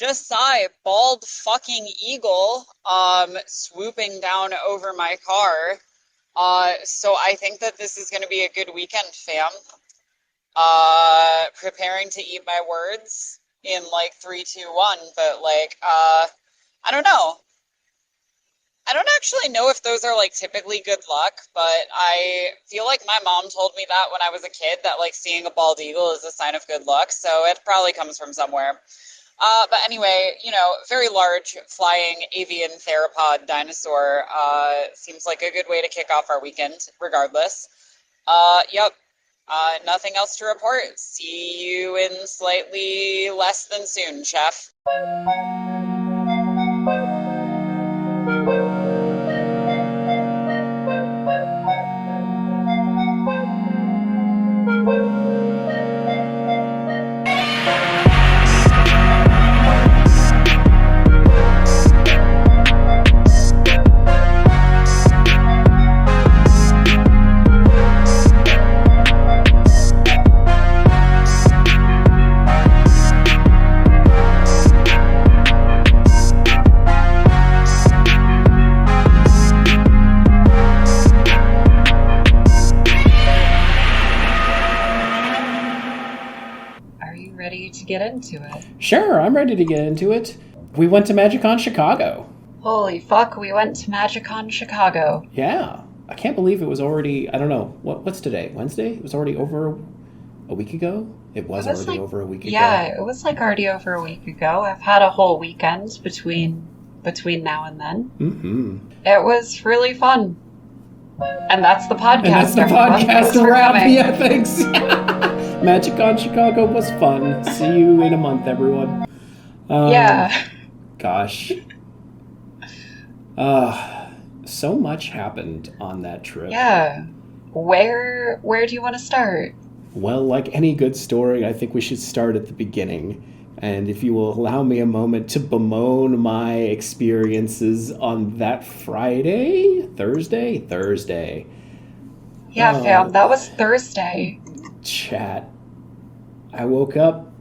just saw a bald fucking eagle swooping down over my car. So I think that this is going to be a good weekend, fam. Preparing to eat my words in like 3, 2, 1, but like, I don't know. I don't actually know if those are like typically good luck, but I feel like my mom told me that when I was a kid, that like seeing a bald eagle is a sign of good luck, so it probably comes from somewhere. But anyway, very large flying avian theropod dinosaur seems like a good way to kick off our weekend, regardless. Yep. Nothing else to report. See you in slightly less than soon, chef. Get into it. Sure, I'm ready to get into it. We went to MagicCon Chicago. Holy fuck, we went to MagicCon Chicago. Yeah. I can't believe it was already, I don't know, what's today? Wednesday? It was already over a week ago? It was already over a week ago. Yeah, it was like already over a week ago. I've had a whole weekend between now and then. Mm-hmm. It was really fun. And that's the podcast. And that's the podcast wrap. Yeah, thanks. MagicCon Chicago was fun. See you in a month, everyone. Yeah. Gosh. So much happened on that trip. Yeah. Where do you want to start? Well, like any good story, I think we should start at the beginning. And if you will allow me a moment to bemoan my experiences on that Thursday. Yeah, fam, that was Thursday. Chat. I woke up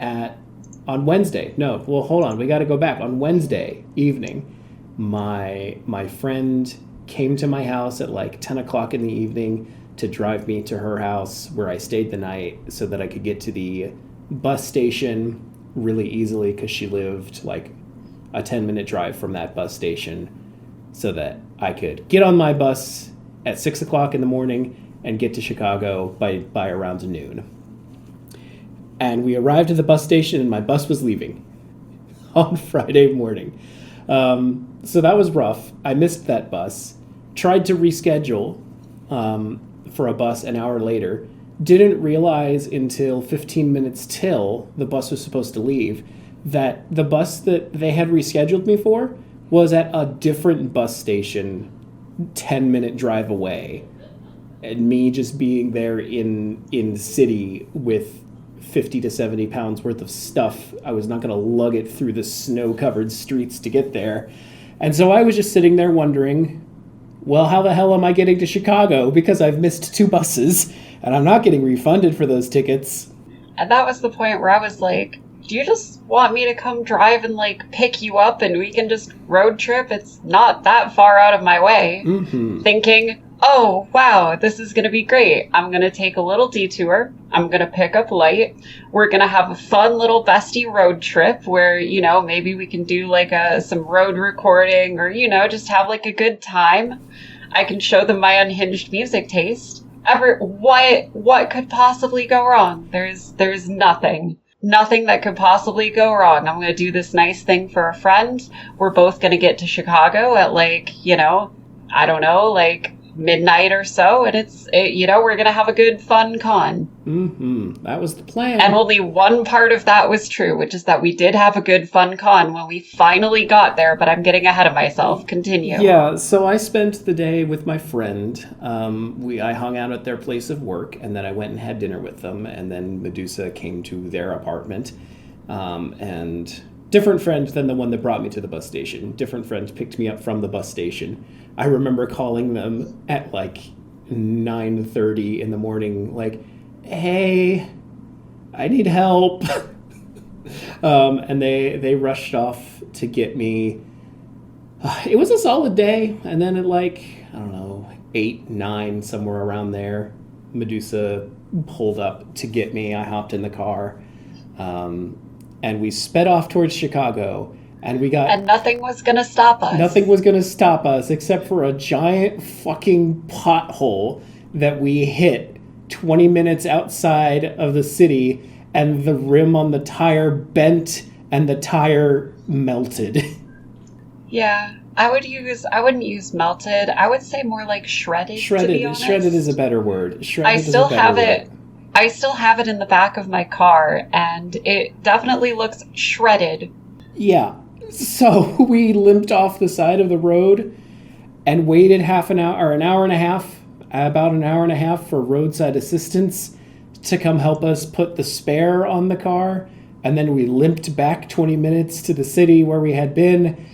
on Wednesday. No, well, hold on. We got to go back. On Wednesday evening, my friend came to my house at like 10 o'clock in the evening to drive me to her house where I stayed the night so that I could get to the bus station really easily because she lived like a 10-minute drive from that bus station so that I could get on my bus at 6 o'clock in the morning and get to Chicago by around noon. And we arrived at the bus station and my bus was leaving on Friday morning. So that was rough. I missed that bus. Tried to reschedule for a bus an hour later. Didn't realize until 15 minutes till the bus was supposed to leave that the bus that they had rescheduled me for was at a different bus station 10-minute drive away. And me just being there in city with 50 to 70 pounds worth of stuff. I was not going to lug it through the snow-covered streets to get there. And so I was just sitting there wondering, well, how the hell am I getting to Chicago? Because I've missed 2 buses, and I'm not getting refunded for those tickets. And that was the point where I was like, do you just want me to come drive and, like, pick you up and we can just road trip? It's not that far out of my way. Mm-hmm. Thinking, oh, wow, this is going to be great. I'm going to take a little detour. I'm going to pick up Lyght. We're going to have a fun little bestie road trip where, maybe we can do like some road recording or, just have like a good time. I can show them my unhinged music taste. What could possibly go wrong? There's nothing. Nothing that could possibly go wrong. I'm going to do this nice thing for a friend. We're both going to get to Chicago at like, I don't know, like midnight or so, and we're gonna have a good fun con. That was the plan. And only one part of that was true, which is that we did have a good fun con when we finally got there, but I'm getting ahead of myself. Continue. Yeah, so I spent the day with my friend. I hung out at their place of work, and then I went and had dinner with them, and then Medusa came to their apartment, and different friend than the one that brought me to the bus station. Different friend picked me up from the bus station. I remember calling them at like 9:30 in the morning, like, hey, I need help. And they rushed off to get me. It was a solid day, and then at like, I don't know, 8, 9, somewhere around there, Medusa pulled up to get me. I hopped in the car, and we sped off towards Chicago. And nothing was going to stop us. Nothing was going to stop us except for a giant fucking pothole that we hit 20 minutes outside of the city, and the rim on the tire bent and the tire melted. Yeah, I wouldn't use melted. I would say more like shredded. To be honest. Shredded is a better word. I still have it in the back of my car, and it definitely looks shredded. Yeah. So we limped off the side of the road and waited about an hour and a half for roadside assistance to come help us put the spare on the car. And then we limped back 20 minutes to the city where we had been,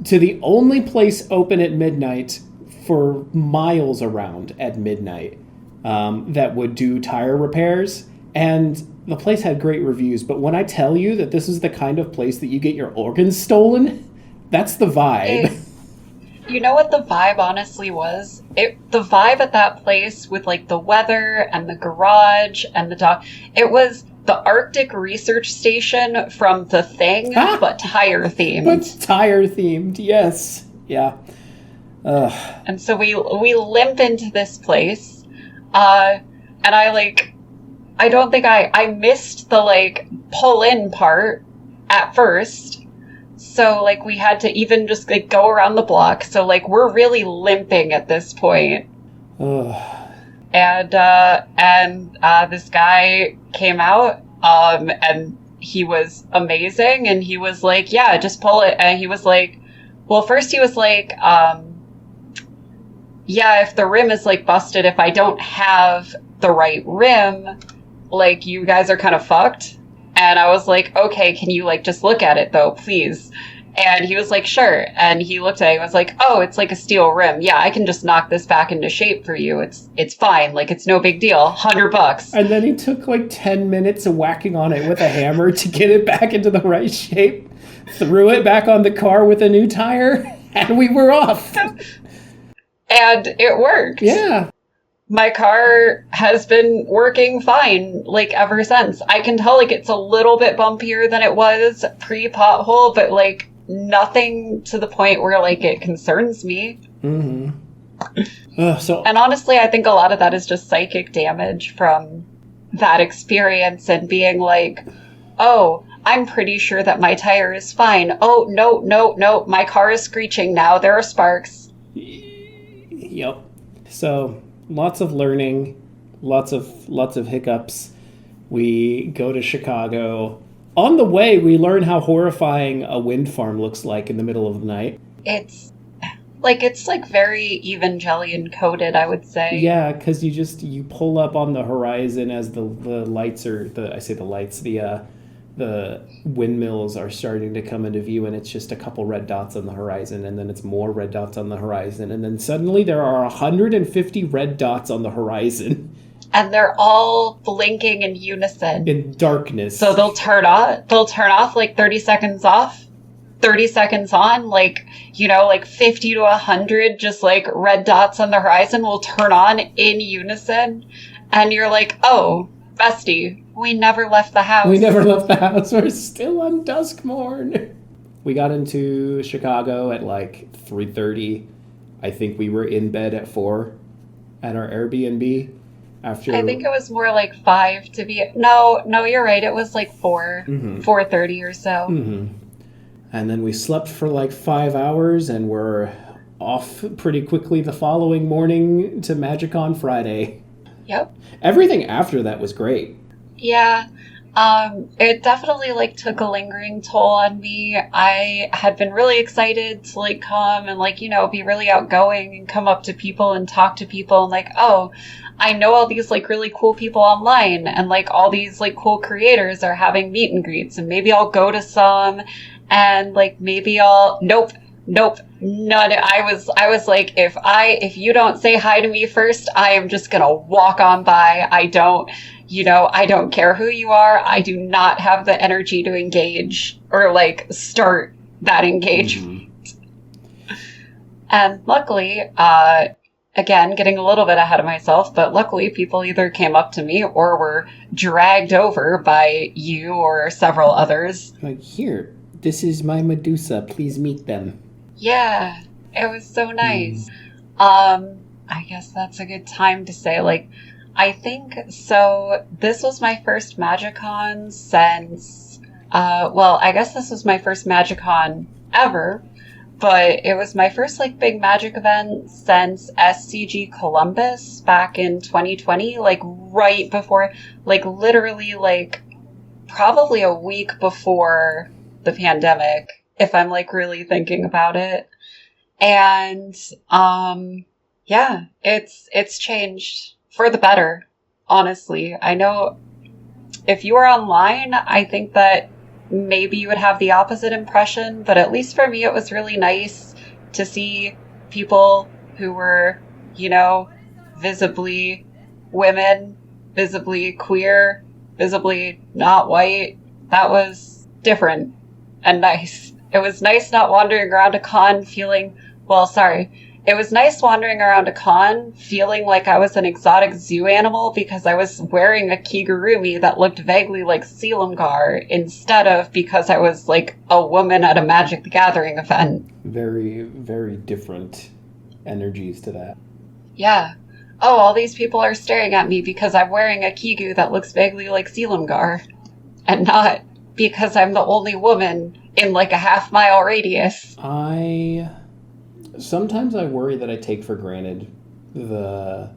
to the only place open at midnight for miles around at midnight that would do tire repairs. And the place had great reviews, but when I tell you that this is the kind of place that you get your organs stolen, that's the vibe. You know what the vibe honestly was? The vibe at that place with like the weather and the garage and the dog, it was the Arctic Research Station from The Thing, but tire themed. But tire themed, yes. Yeah. And so we limp into this place, and I don't think I missed the like pull in part at first. So like we had to even just like go around the block. So like we're really limping at this point. And this guy came out, and he was amazing, and he was like, yeah, just pull it. And he was like, well, first he was like, yeah, if the rim is like busted, if I don't have the right rim, like, you guys are kind of fucked. And I was like, okay, can you, like, just look at it, though, please? And he was like, sure. And he looked at it and was like, oh, it's like a steel rim. Yeah, I can just knock this back into shape for you. It's fine. Like, it's no big deal. $100. And then he took, like, 10 minutes of whacking on it with a hammer to get it back into the right shape, threw it back on the car with a new tire, and we were off. And it worked. Yeah. My car has been working fine, like, ever since. I can tell, like, it's a little bit bumpier than it was pre-pothole, but, like, nothing to the point where, like, it concerns me. Mm-hmm. And honestly, I think a lot of that is just psychic damage from that experience and being like, oh, I'm pretty sure that my tire is fine. Oh, no, my car is screeching now. There are sparks. Yep. So... lots of learning, lots of hiccups. We go to Chicago. On the way, we learn how horrifying a wind farm looks like in the middle of the night. It's like very Evangelion coded, I would say. Yeah, because you pull up on the horizon as the lights are the windmills are starting to come into view, and it's just a couple red dots on the horizon, and then it's more red dots on the horizon, and then suddenly there are 150 red dots on the horizon. And they're all blinking in unison. In darkness. So they'll turn off like 30 seconds off, 30 seconds on, like, you know, like 50 to 100 just like red dots on the horizon will turn on in unison, and you're like, oh, bestie, we never left the house. We're still on Duskmorn. We got into Chicago at like 3:30. I think we were in bed at 4 at our Airbnb. I think it was more like 5 to be... No, you're right. It was like 4, 4:30 or so. Mm-hmm. And then we slept for like 5 hours and were off pretty quickly the following morning to MagicCon Friday. Yep. Everything after that was great. Yeah. It definitely like took a lingering toll on me. I had been really excited to like come and like, you know, be really outgoing and come up to people and talk to people and like, oh, I know all these like really cool people online and like all these like cool creators are having meet and greets and maybe I'll go to some and like maybe nope. None. I was like, if you don't say hi to me first, I am just gonna walk on by. I don't I don't care who you are. I do not have the energy to engage or like start that engagement. And luckily, again, getting a little bit ahead of myself, but luckily people either came up to me or were dragged over by you or several others. Like, here, this is my Medusa. Please meet them. Yeah, it was so nice. I guess that's a good time to say, like, I think, so this was my first MagicCon since, I guess this was my first MagicCon ever, but it was my first, like, big Magic event since SCG Columbus back in 2020, like, right before, like, literally, like, probably a week before the pandemic, if I'm, like, really thinking about it. And, yeah, it's changed for the better, honestly. I know if you were online, I think that maybe you would have the opposite impression, but at least for me, it was really nice to see people who were, visibly women, visibly queer, visibly not white. That was different and nice. It was nice not wandering around a con feeling, it was nice wandering around a con feeling like I was an exotic zoo animal because I was wearing a kigurumi that looked vaguely like Sealamgar instead of because I was like a woman at a Magic the Gathering event. Very, very different energies to that. Yeah. Oh, all these people are staring at me because I'm wearing a kigu that looks vaguely like Sealamgar and not because I'm the only woman in like a half-mile radius. Sometimes I worry that I take for granted the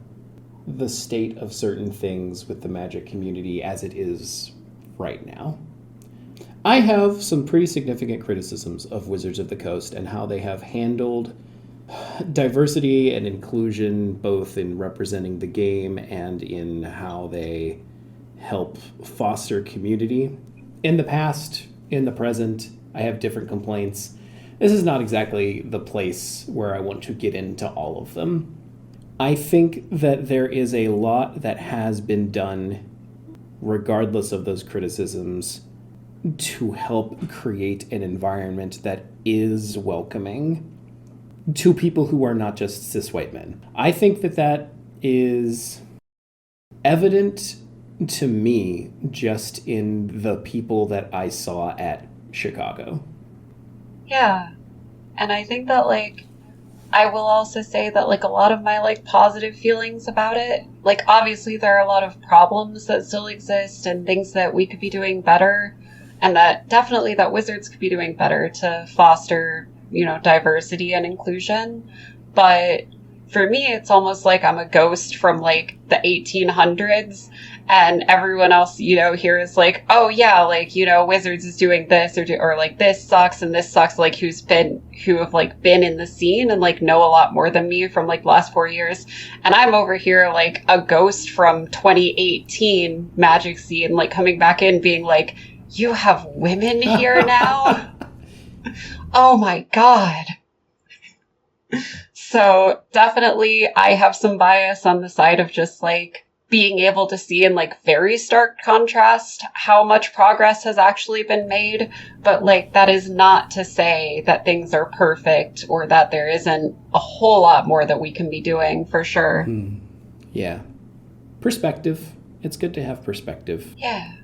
state of certain things with the Magic community as it is right now. I have some pretty significant criticisms of Wizards of the Coast and how they have handled diversity and inclusion, both in representing the game and in how they help foster community. In the past, in the present, I have different complaints. This is not exactly the place where I want to get into all of them. I think that there is a lot that has been done, regardless of those criticisms, to help create an environment that is welcoming to people who are not just cis white men. I think that is evident to me just in the people that I saw at Chicago. Yeah. And I think that, like, I will also say that, like, a lot of my, like, positive feelings about it, like, obviously there are a lot of problems that still exist and things that we could be doing better, and that definitely that Wizards could be doing better to foster, diversity and inclusion. But for me, it's almost like I'm a ghost from, like, the 1800s, and everyone else, here is like, oh yeah, like, Wizards is doing this, or like, this sucks, and this sucks, like, who have, like, been in the scene and, like, know a lot more than me from, like, the last 4 years. And I'm over here, like, a ghost from 2018 Magic scene, like, coming back in being like, you have women here now? Oh my god. So definitely I have some bias on the side of just, like, being able to see in, like, very stark contrast how much progress has actually been made. But, like, that is not to say that things are perfect or that there isn't a whole lot more that we can be doing, for sure. Yeah. Perspective. It's good to have perspective. Yeah.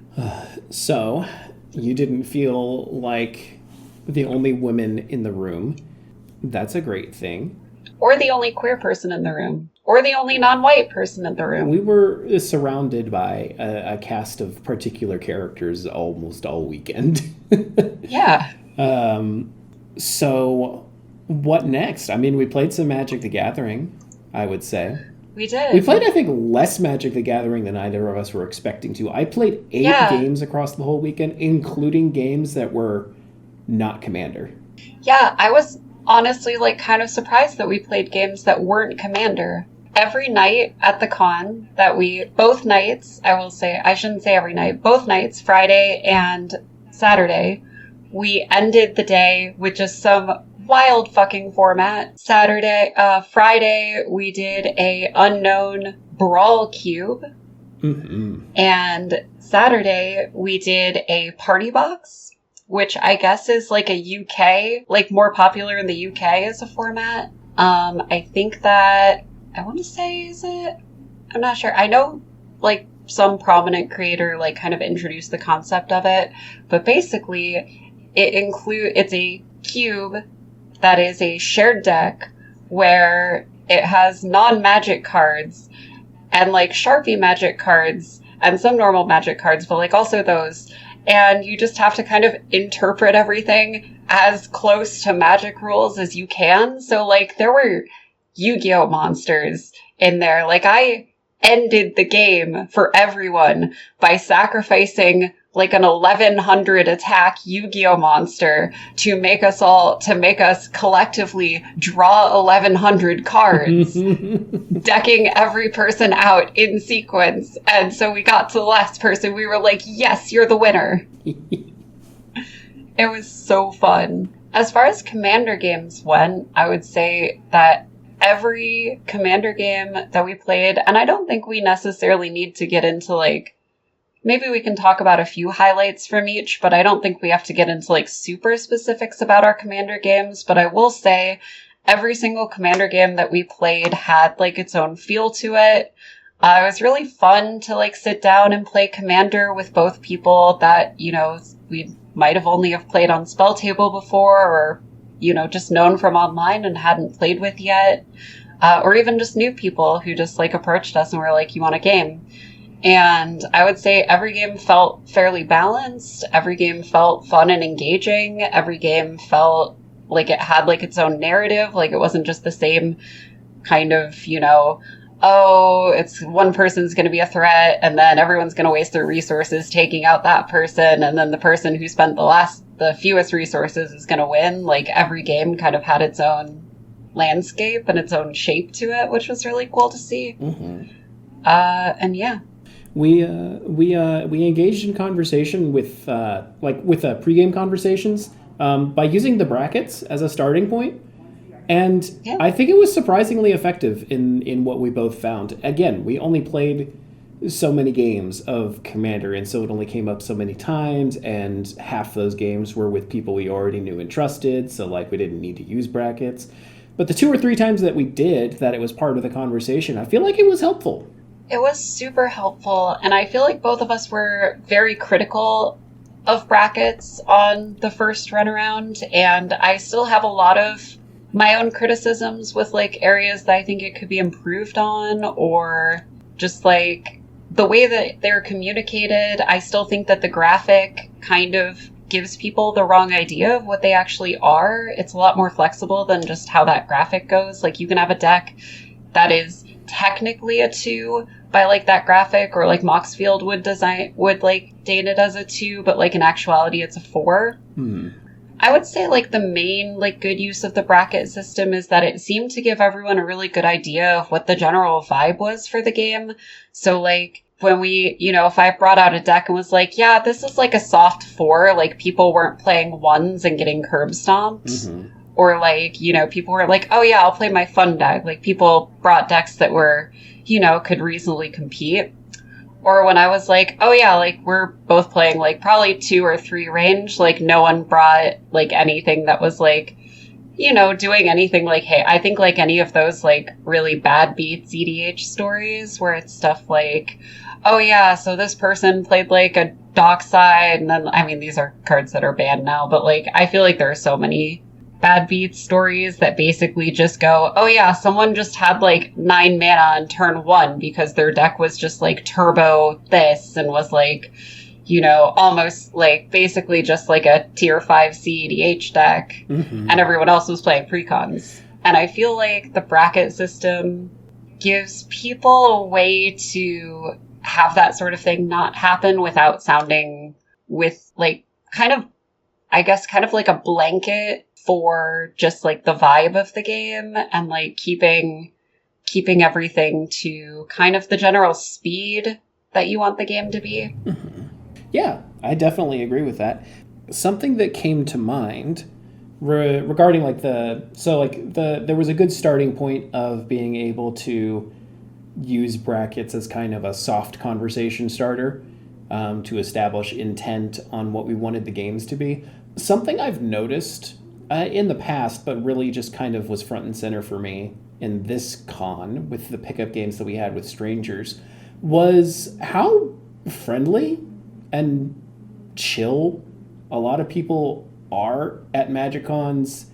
So, you didn't feel like the only women in the room. That's a great thing. Or the only queer person in the room. Or the only non-white person in the room. We were surrounded by a cast of particular characters almost all weekend. Yeah. So, what next? I mean, we played some Magic the Gathering, I would say. We did. We played, I think, less Magic the Gathering than either of us were expecting to. I played 8 games across the whole weekend, including games that were not Commander. Yeah, I was honestly, like, kind of surprised that we played games that weren't Commander. Every night at the con both nights, I shouldn't say every night, both nights, Friday and Saturday, we ended the day with just some wild fucking format. Friday, we did a unknown Brawl Cube, Mm-hmm. And Saturday, we did a party box, which I guess is like a UK, like more popular in the UK as a format. I think that, I want to say, is it? I'm not sure. I know like some prominent creator like kind of introduced the concept of it, but basically it's a cube that is a shared deck where it has non-magic cards and like Sharpie magic cards and some normal magic cards, but like also those. And you just have to kind of interpret everything as close to magic rules as you can. So like there were Yu-Gi-Oh monsters in there. Like I ended the game for everyone by sacrificing like an 1100 attack Yu-Gi-Oh monster to make us collectively draw 1100 cards, decking every person out in sequence. And so we got to the last person. We were like, yes, you're the winner. It was so fun. As far as Commander games went, I would say that every Commander game that we played, and I don't think we necessarily need to get into like, maybe we can talk about a few highlights from each, but I don't think we have to get into like super specifics about our Commander games. But I will say every single Commander game that we played had like its own feel to it. It was really fun to like sit down and play Commander with both people that, you know, we might have only have played on Spell Table before, or, you know, just known from online and hadn't played with yet. Or even just new people who just like approached us and were like, you want a game? And I would say every game felt fairly balanced. Every game felt fun and engaging. Every game felt like it had like its own narrative. Like it wasn't just the same kind of, you know, oh, it's one person's going to be a threat and then everyone's going to waste their resources taking out that person. And then the person who spent the fewest resources is going to win. Like every game kind of had its own landscape and its own shape to it, which was really cool to see. Mm-hmm. And yeah. We engaged in conversation with pregame conversations by using the brackets as a starting point, and yeah. I think it was surprisingly effective in what we both found. Again, we only played so many games of Commander, and so it only came up so many times, and half those games were with people we already knew and trusted, so like we didn't need to use brackets. But the 2 or 3 times that we did, that it was part of the conversation, I feel like it was helpful. It was super helpful, and I feel like both of us were very critical of brackets on the first run around, and I still have a lot of my own criticisms with like areas that I think it could be improved on, or just like the way that they're communicated. I still think that the graphic kind of gives people the wrong idea of what they actually are. It's a lot more flexible than just how that graphic goes. Like you can have a deck that is technically a 2 by like that graphic, or like Moxfield would like date it as a 2, but like in actuality it's a 4. I would say like the main like good use of the bracket system is that it seemed to give everyone a really good idea of what the general vibe was for the game. So like when we, you know, if I brought out a deck and was like, yeah, this is like a soft 4, like people weren't playing 1s and getting curb stomped. Mm-hmm. Or like, you know, people were like, oh yeah, I'll play my fun deck. Like people brought decks that were, you know, could reasonably compete. Or when I was like, oh yeah, like we're both playing like probably 2 or 3 range, like no one brought like anything that was like, you know, doing anything like, hey, I think like any of those like really bad beats EDH stories where it's stuff like, oh yeah, so this person played like a Dockside, and then, I mean, these are cards that are banned now, but like I feel like there are so many bad beats stories that basically just go, oh yeah, someone just had like 9 mana on turn 1 because their deck was just like turbo this and was like, you know, almost like basically just like a tier 5 CEDH deck, mm-hmm. and everyone else was playing precons. And I feel like the bracket system gives people a way to have that sort of thing not happen without sounding with like kind of, I guess, kind of like a blanket for just like the vibe of the game, and like keeping everything to kind of the general speed that you want the game to be. Mm-hmm. Yeah, I definitely agree with that. Something that came to mind regarding like there was a good starting point of being able to use brackets as kind of a soft conversation starter to establish intent on what we wanted the games to be. Something I've noticed in the past, but really just kind of was front and center for me in this con with the pickup games that we had with strangers, was how friendly and chill a lot of people are at Magic Cons,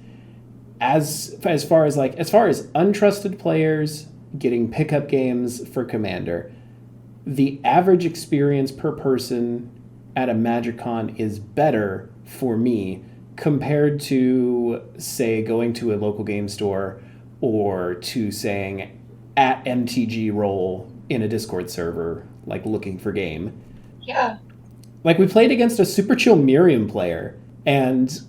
as far as untrusted players getting pickup games for Commander. The average experience per person at a Magic Con is better for me compared to, say, going to a local game store or to saying at MTG Roll in a Discord server, like looking for game. Yeah. Like, we played against a super chill Miriam player, and,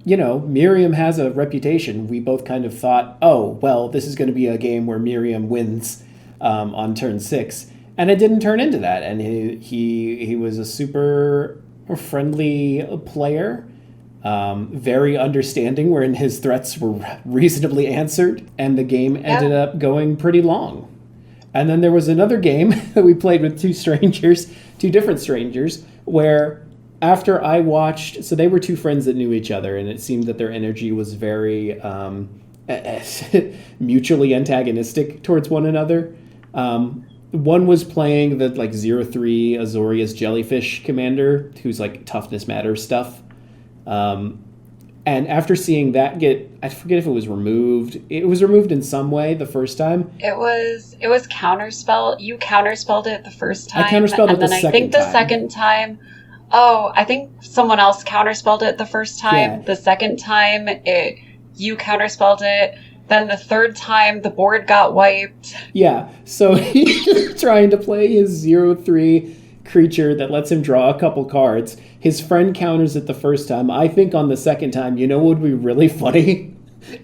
you know, Miriam has a reputation. We both kind of thought, oh, well, this is going to be a game where Miriam wins on turn 6. And it didn't turn into that. And he was a super friendly player, very understanding wherein his threats were reasonably answered, and the game ended up going pretty long. And then there was another game that we played with two different strangers, where after I watched, so they were two friends that knew each other, and it seemed that their energy was very mutually antagonistic towards one another. One was playing the 0/3 Azorius Jellyfish commander, who's like toughness matters stuff. And after seeing that I forget if it was removed. It was removed in some way the first time. It was counterspell. You counterspelled it the first time. I counterspelled it the second time. And then I think the second time, I think someone else counterspelled it the first time. Yeah. The second time, you counterspelled it. Then the third time, the board got wiped. Yeah, so he's trying to play his 0/3 creature that lets him draw a couple cards. His friend counters it the first time. I think on the second time, you know what would be really funny?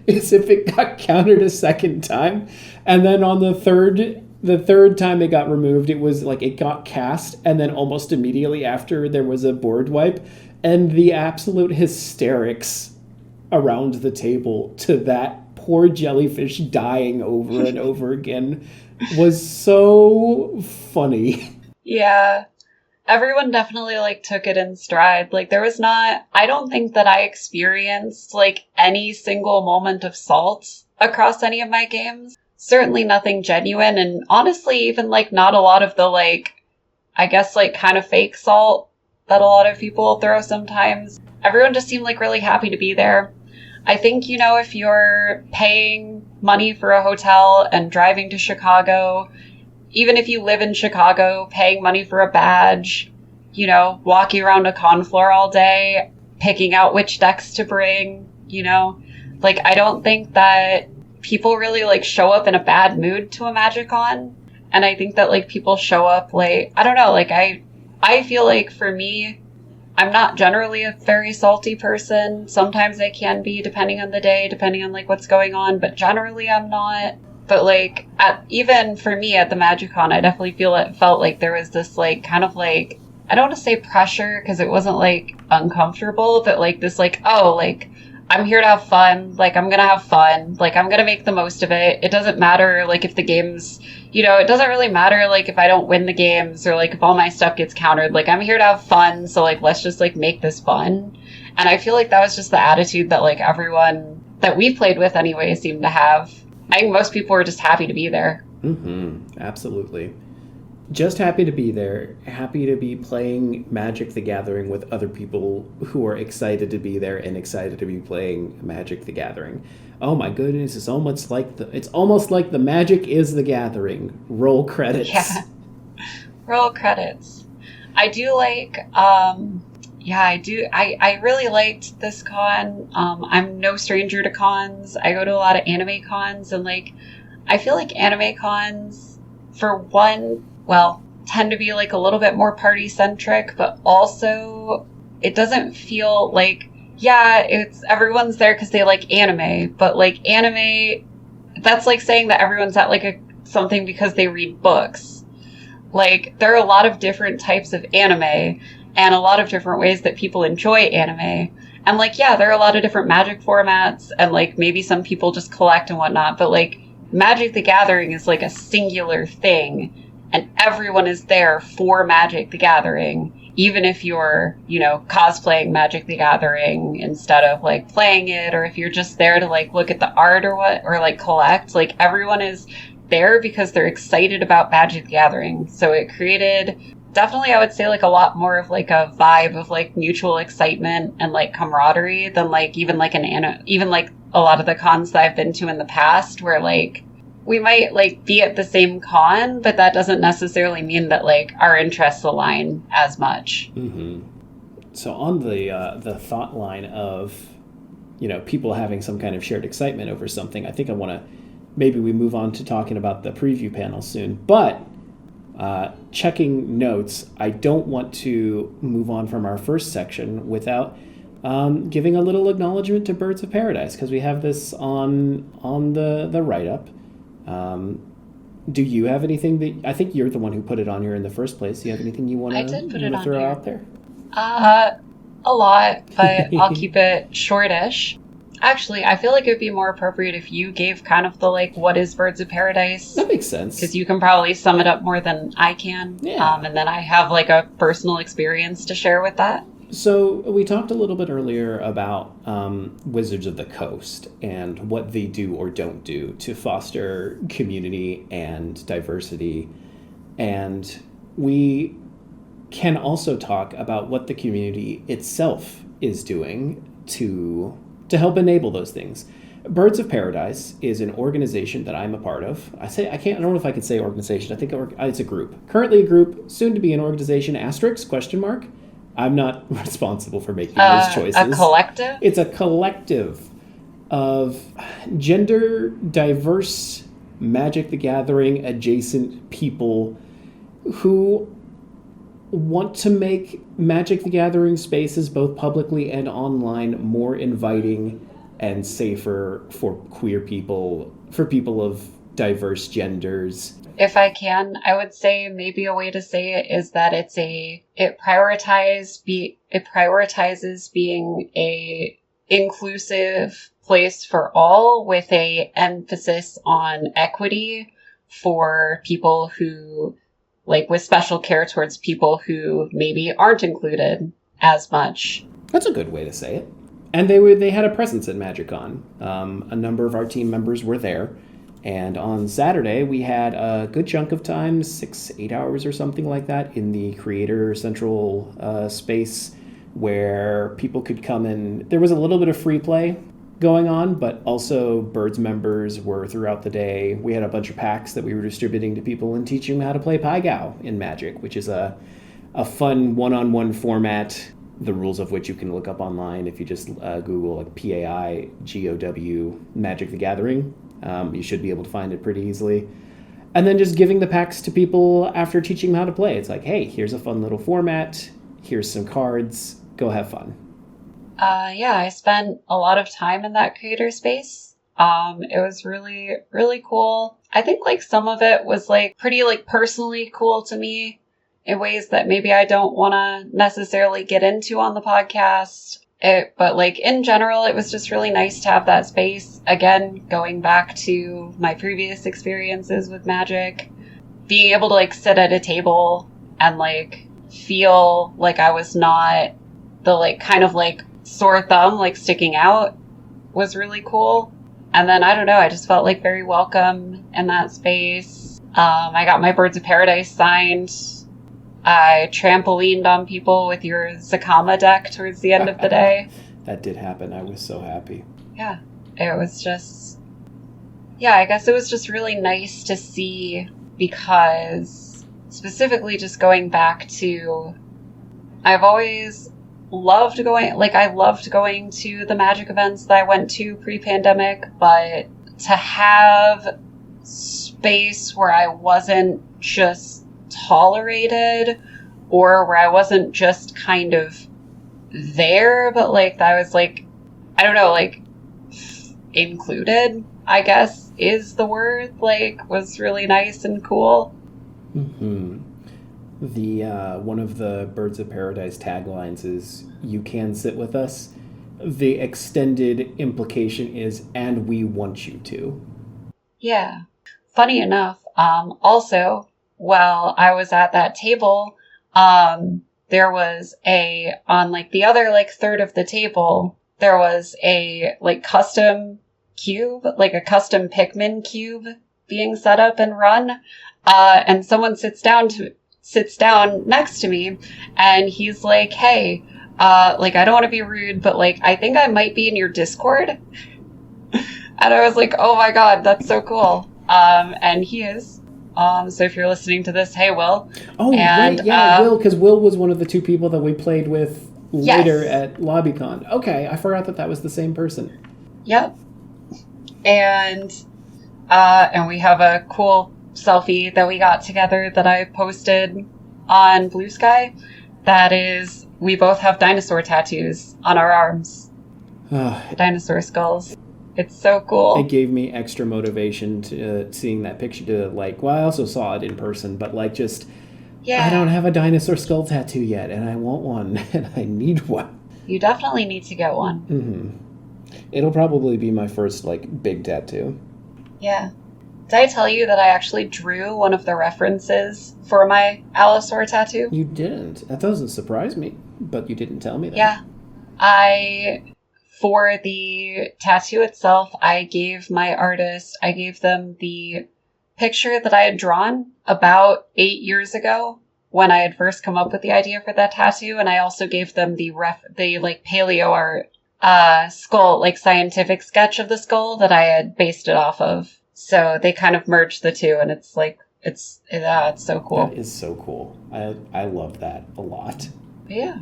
Is if it got countered a second time. And then on the third time it got removed, it was like it got cast, and then almost immediately after there was a board wipe. And the absolute hysterics around the table to that poor jellyfish dying over and over again was so funny. Yeah. Everyone definitely took it in stride. I don't think that I experienced any single moment of salt across any of my games. Certainly nothing genuine, and honestly even not a lot of the I guess kind of fake salt that a lot of people throw sometimes. Everyone just seemed really happy to be there. I think, if you're paying money for a hotel and driving to Chicago, even if you live in Chicago, paying money for a badge, walking around a con floor all day, picking out which decks to bring, I don't think that people really show up in a bad mood to a MagicCon. And I think that people show up I don't know, I feel for me, I'm not generally a very salty person. Sometimes I can be, depending on the day, depending on what's going on, but generally I'm not. But even for me at the MagicCon, I definitely felt there was this kind of I don't want to say pressure, because it wasn't uncomfortable, but this I'm here to have fun. I'm gonna have fun. I'm gonna make the most of it. It doesn't matter if the game's, it doesn't really matter if I don't win the games, or if all my stuff gets countered. I'm here to have fun, so let's just make this fun. And I feel that was just the attitude that everyone that we played with anyway seemed to have. I think most people were just happy to be there. Mm-hmm. Absolutely. Just happy to be there. Happy to be playing Magic the Gathering with other people who are excited to be there and excited to be playing Magic the Gathering. Oh my goodness, it's almost like the Magic is the Gathering. Roll credits. Yeah. Roll credits. I do I really liked this con. I'm no stranger to cons. I go to a lot of anime cons, and I feel anime cons, for one, tend to be a little bit more party centric, but also it doesn't feel it's everyone's there because they like anime, but anime, that's saying that everyone's at something because they read books. There are a lot of different types of anime and a lot of different ways that people enjoy anime. And there are a lot of different Magic formats, and maybe some people just collect and whatnot, but Magic the Gathering is like a singular thing, and everyone is there for Magic the Gathering, even if you're, you know, cosplaying Magic the Gathering instead of like playing it, or if you're just there to like look at the art or what, or like collect. Like, everyone is there because they're excited about Magic the Gathering. So it created, definitely, I would say, like a lot more of like a vibe of like mutual excitement and like camaraderie than like even like even like a lot of the cons that I've been to in the past, where like we might like be at the same con, but that doesn't necessarily mean that like our interests align as much. Mm-hmm. So on the thought line of, you know, people having some kind of shared excitement over something, I think I want to, maybe we move on to talking about the preview panel soon, but checking notes, I don't want to move on from our first section without giving a little acknowledgement to Birds of Paradise, because we have this on the write-up. Do you have anything that, I think you're the one who put it on here in the first place. Do you have anything you want to throw out there? A lot, but I'll keep it shortish. Actually, I feel like it would be more appropriate if you gave kind of the like, what is Birds of Paradise? That makes sense. Because you can probably sum it up more than I can. Yeah. And then I have like a personal experience to share with that. So we talked a little bit earlier about Wizards of the Coast and what they do or don't do to foster community and diversity. And we can also talk about what the community itself is doing to help enable those things. Birds of Paradise is an organization that I'm a part of. I don't know if I could say organization. I think it's a group. Currently a group, soon to be an organization, asterisk, question mark. I'm not responsible for making those choices. A collective? It's a collective of gender diverse Magic the Gathering adjacent people who want to make Magic the Gathering spaces, both publicly and online, more inviting and safer for queer people, for people of diverse genders. If I can, I would say maybe a way to say it is that it prioritizes being a inclusive place for all, with a emphasis on equity for people who, like, with special care towards people who maybe aren't included as much. That's a good way to say it. And they had a presence at MagicCon. A number of our team members were there. And on Saturday, we had a good chunk of time, 6-8 hours or something like that, in the Creator Central space where people could come in. There was a little bit of free play going on, but also Birds members were throughout the day. We had a bunch of packs that we were distributing to people and teaching them how to play Pai-Gow in Magic, which is a fun one-on-one format, the rules of which you can look up online if you just Google like PAIGOW Magic the Gathering. You should be able to find it pretty easily. And then just giving the packs to people after teaching them how to play. It's like, hey, here's a fun little format. Here's some cards. Go have fun. Yeah, I spent a lot of time in that creator space. It was really, really cool. I think like some of it was like pretty like personally cool to me in ways that maybe I don't want to necessarily get into on the podcast. But like in general, it was just really nice to have that space. Again, going back to my previous experiences with Magic, being able to like sit at a table and like feel like I was not the like kind of like sore thumb like sticking out was really cool. And then I don't know, I just felt like very welcome in that space. I got my Birds of Paradise signed. I trampolined on people with your Zakama deck towards the end of the day. That did happen. I was so happy. Yeah, it was just... Yeah, I guess it was just really nice to see, because specifically just going back to... I've always loved going... Like, I loved going to the Magic events that I went to pre-pandemic, but to have space where I wasn't just tolerated, or where I wasn't just kind of there, but like I was like, I don't know, like included, I guess is the word, like was really nice and cool. Mm-hmm. The one of the Birds of Paradise taglines is, "You can sit with us." The extended implication is, "and we want you to." Yeah. Funny enough, also, while I was at that table, there was on like the other like third of the table, there was a like custom cube, like a custom Pikmin cube being set up and run. And someone sits down next to me, and he's like, "Hey, like I don't want to be rude, but like I think I might be in your Discord." And I was like, "Oh my god, that's so cool." And he is. So if you're listening to this, hey, Will. Oh, and, right, yeah, Will, because Will was one of the two people that we played with later yes. at LobbyCon. Okay, I forgot that was the same person. Yep. And we have a cool selfie that we got together that I posted on Blue Sky. That is, we both have dinosaur tattoos on our arms. Dinosaur skulls. It's so cool. It gave me extra motivation to seeing that picture to like, well, I also saw it in person, but like just, I don't have a dinosaur skull tattoo yet, and I want one, and I need one. You definitely need to get one. Mm-hmm. It'll probably be my first like big tattoo. Yeah. Did I tell you that I actually drew one of the references for my Allosaur tattoo? You didn't. That doesn't surprise me, but you didn't tell me that. Yeah. For the tattoo itself, I gave them the picture that I had drawn about 8 years ago when I had first come up with the idea for that tattoo, and I also gave them the like paleo art skull, like scientific sketch of the skull that I had based it off of. So they kind of merged the two, and it's like it's so cool. That is so cool. I love that a lot. But yeah.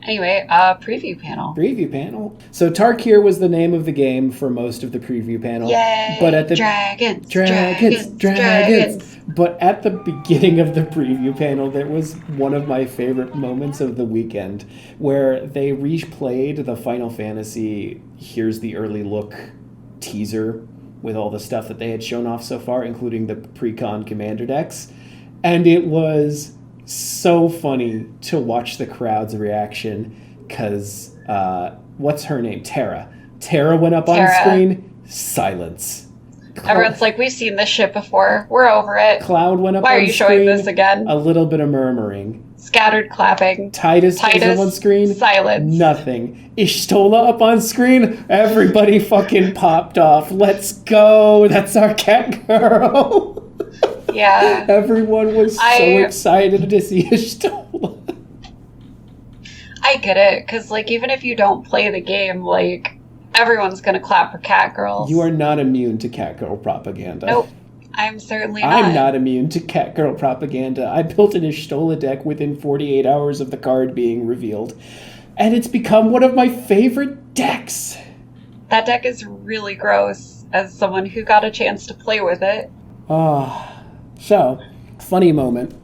Anyway, preview panel. Preview panel. So Tarkir was the name of the game for most of the preview panel. Yay! But at the dragons. But at the beginning of the preview panel, there was one of my favorite moments of the weekend where they replayed the Final Fantasy Here's the Early Look teaser with all the stuff that they had shown off so far, including the pre-con commander decks. And it was so funny to watch the crowd's reaction because what's her name? Tara went up on screen. Silence. Everyone's like, we've seen this shit before. We're over it. Cloud went up on screen. Why are you showing this again? A little bit of murmuring. Scattered clapping. Titus was up on screen. Silence. Nothing. Ishtola up on screen. Everybody fucking popped off. Let's go. That's our cat girl. Yeah. Everyone was so excited to see Ishtola. I get it, because, like, even if you don't play the game, like, everyone's gonna clap for cat girls. You are not immune to cat girl propaganda. Nope. I'm certainly not. I'm not immune to cat girl propaganda. I built an Ishtola deck within 48 hours of the card being revealed, and it's become one of my favorite decks. That deck is really gross, as someone who got a chance to play with it. So, funny moment.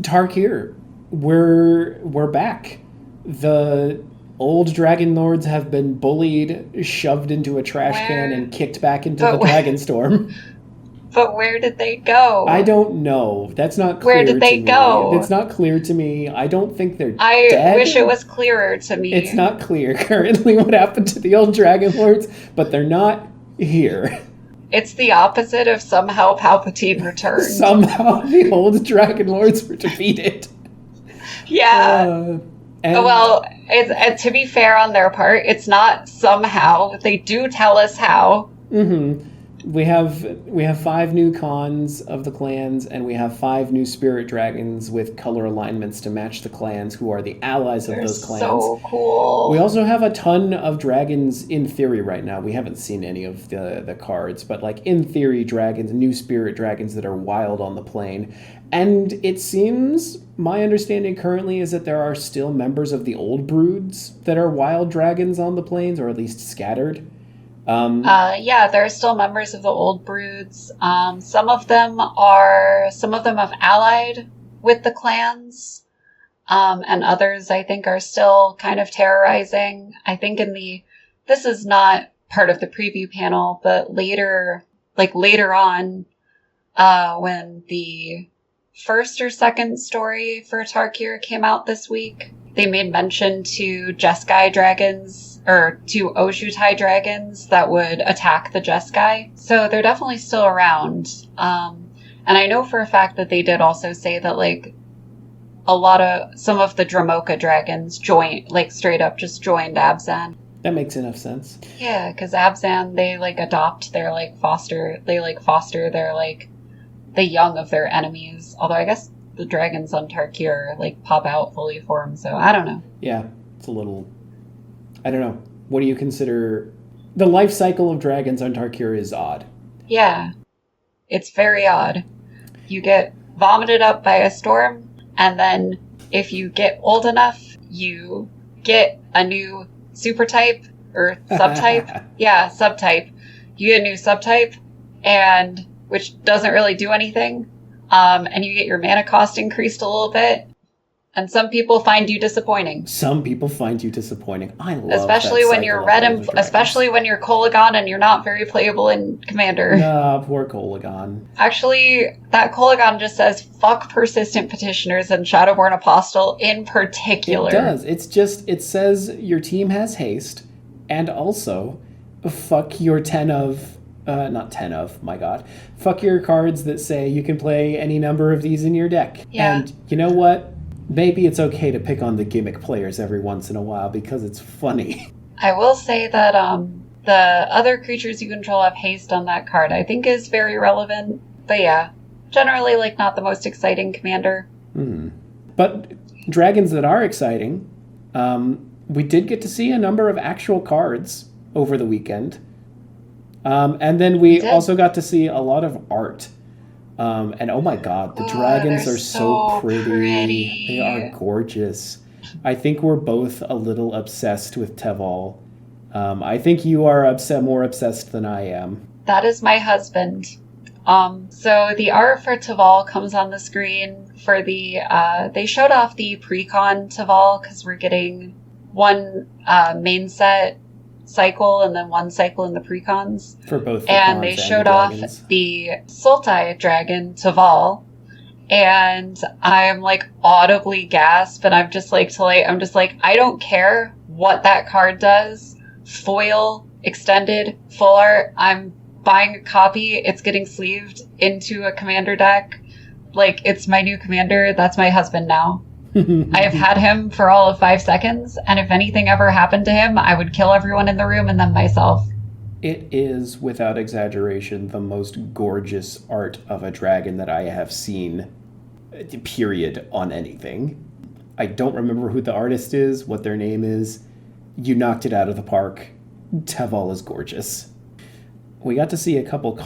Tarkir, we're back. The old Dragon Lords have been bullied, shoved into a trash can, and kicked back into the Dragon Storm. But where did they go? I don't know. That's not clear. Where did they go? It's not clear to me. I don't think they're dead. I wish it was clearer to me. It's not clear currently what happened to the old Dragon Lords, but they're not here. It's the opposite of somehow Palpatine returned. Somehow the old Dragon Lords were defeated. Yeah. Well, to be fair on their part, it's not somehow. They do tell us how. Mm-hmm. We have 5 new cons of the clans, and we have 5 new spirit dragons with color alignments to match the clans who are the allies of those clans. So cool. We also have a ton of dragons in theory right now. We haven't seen any of the cards, but like in theory, dragons, new spirit dragons that are wild on the plane. And it seems, my understanding currently is that there are still members of the old broods that are wild dragons on the plains, or at least scattered. Yeah, there are still members of the old broods. Some of them have allied with the clans, and others I think are still kind of terrorizing. I think this is not part of the preview panel, but later on, when the first or second story for Tarkir came out this week, they made mention to Jeskai dragons or 2 Oshutai dragons that would attack the Jeskai. So they're definitely still around. And I know for a fact that they did also say that, like, some of the Dramoka dragons straight up just joined Abzan. That makes enough sense. Yeah, because Abzan, they, like, adopt their, like, foster their, like, the young of their enemies. Although I guess the dragons on Tarkir, like, pop out fully formed, so I don't know. Yeah, it's a little... I don't know. What do you consider... The life cycle of dragons on Tarkir is odd. Yeah, it's very odd. You get vomited up by a storm, and then if you get old enough, you get a new super type or subtype. Yeah, subtype. You get a new subtype, and which doesn't really do anything. And you get your mana cost increased a little bit. And some people find you disappointing. I love especially that when you're red and especially when you're Kolagon and you're not very playable in Commander. Nah, poor Kolagon. Actually, that Kolagon just says fuck persistent petitioners and Shadowborn Apostle in particular. It does. It says your team has haste, and also fuck your 10 of not 10 of, my god. Fuck your cards that say you can play any number of these in your deck. Yeah. And you know what? Maybe it's okay to pick on the gimmick players every once in a while because it's funny. I will say that the other creatures you control have haste on that card, I think is very relevant. But yeah, generally, like, not the most exciting commander. But dragons that are exciting, we did get to see a number of actual cards over the weekend. And then we also got to see a lot of art. And oh my god, the dragons are so pretty. They are gorgeous. I think we're both a little obsessed with Teval. I think you are more obsessed than I am. That is my husband. So the art for Teval comes on the screen for they showed off the pre-con Teval because we're getting one main set cycle and then one cycle in the precons for both and they showed off the Sultai dragon Teval, and I'm like audibly gasp, and I'm just like I don't care what that card does, foil, extended, full art, I'm buying a copy. It's getting sleeved into a commander deck. Like, it's my new commander. That's my husband now. I have had him for all of 5 seconds, and if anything ever happened to him, I would kill everyone in the room and then myself. It is, without exaggeration, the most gorgeous art of a dragon that I have seen, period, on anything. I don't remember who the artist is, what their name is. You knocked it out of the park. Teval is gorgeous. We got to see a couple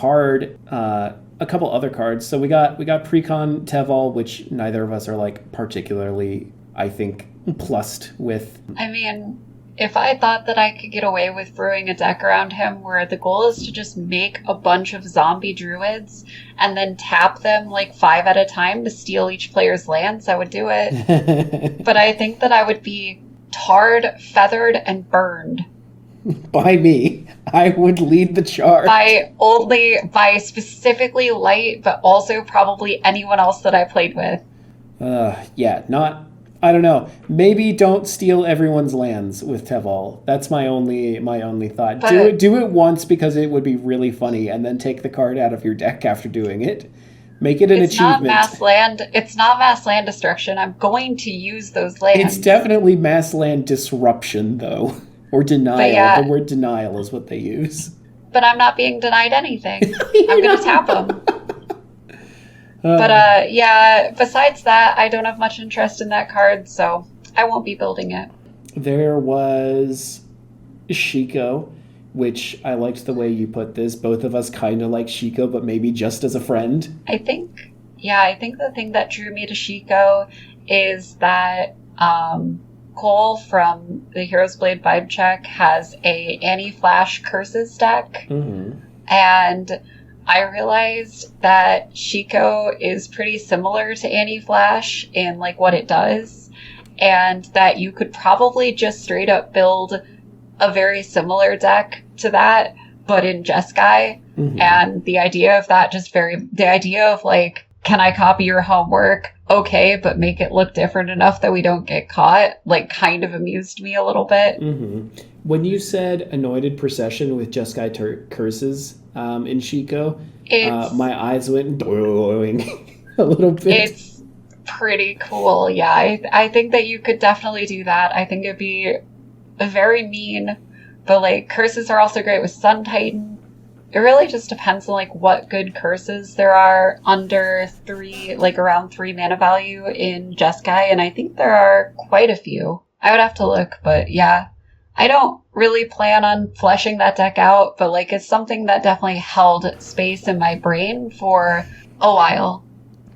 other cards. So we got Precon Teval, which neither of us are like particularly, I think, plussed with. I mean, if I thought that I could get away with brewing a deck around him where the goal is to just make a bunch of zombie druids and then tap them like 5 at a time to steal each player's lands, I would do it. But I think that I would be tarred, feathered, and burned. By me. I would lead the charge. By specifically Light, but also probably anyone else that I played with. I don't know. Maybe don't steal everyone's lands with Teval. That's my only thought. Do it once because it would be really funny, and then take the card out of your deck after doing it. Make it an achievement. It's not mass land destruction. I'm going to use those lands. It's definitely mass land disruption, though. Or denial. Yeah, the word denial is what they use. But I'm not being denied anything. I'm going to tap them. Besides that, I don't have much interest in that card, so I won't be building it. There was Shiko, which I liked the way you put this. Both of us kind of like Shiko, but maybe just as a friend. I think the thing that drew me to Shiko is that Cole from the Heroes Blade Vibe Check has a Annie-Flash Curses deck. Mm-hmm. And I realized that Shiko is pretty similar to Annie-Flash in like what it does, and that you could probably just straight up build a very similar deck to that, but in Jeskai. Mm-hmm. And the idea of like can I copy your homework? Okay, but make it look different enough that we don't get caught, like, kind of amused me a little bit. Mm-hmm. When you said anointed procession with Jeskai curses in Shiko, my eyes went doing a little bit. It's pretty cool, yeah. I think that you could definitely do that. I think it'd be very mean, but, like, curses are also great with Sun Titan. It really just depends on, like, what good curses there are under 3, like, around 3 mana value in Jeskai, and I think there are quite a few. I would have to look, but yeah. I don't really plan on fleshing that deck out, but, like, it's something that definitely held space in my brain for a while.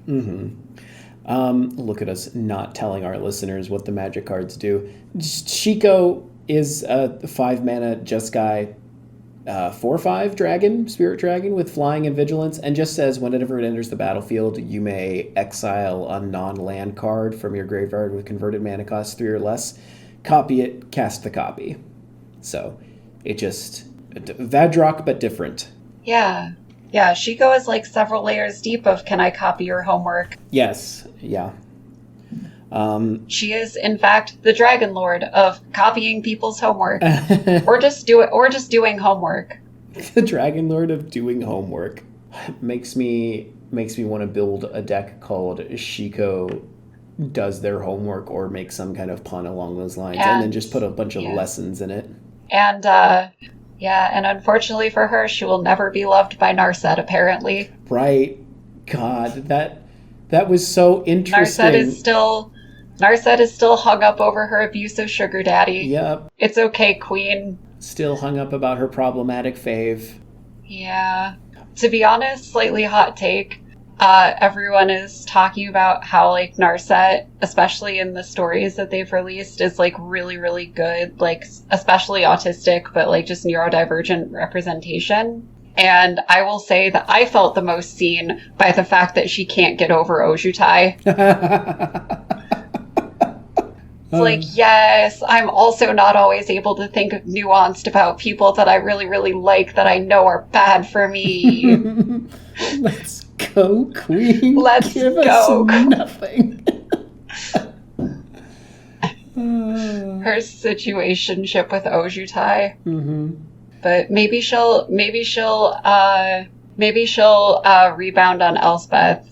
Mm-hmm. Look at us not telling our listeners what the magic cards do. Shiko is a 5 mana Jeskai 4/5 dragon, spirit dragon with flying and vigilance, and just says whenever it enters the battlefield, you may exile a non-land card from your graveyard with converted mana cost 3 or less, copy it, cast the copy. So it just Vadrock but different. Yeah, Shiko is like several layers deep of can I copy your homework? Yes, yeah. She is, in fact, the Dragon Lord of copying people's homework, or just doing homework. The Dragon Lord of doing homework makes me want to build a deck called Shiko Does Their Homework, or make some kind of pun along those lines, and then just put a bunch of lessons in it. And and unfortunately for her, she will never be loved by Narset, apparently. Right. God, that was so interesting. Narset is still hung up over her abusive sugar daddy. Yep. It's okay, queen. Still hung up about her problematic fave. Yeah. To be honest, slightly hot take. Everyone is talking about how, like, Narset, especially in the stories that they've released, is, like, really, really good, like, especially autistic, but, like, just neurodivergent representation. And I will say that I felt the most seen by the fact that she can't get over Ojutai. It's like, yes, I'm also not always able to think nuanced about people that I really, really like that I know are bad for me. Let's go, queen. Let's Give go. us nothing. Her situationship with Ojutai. Mm-hmm. But maybe she'll rebound on Elspeth.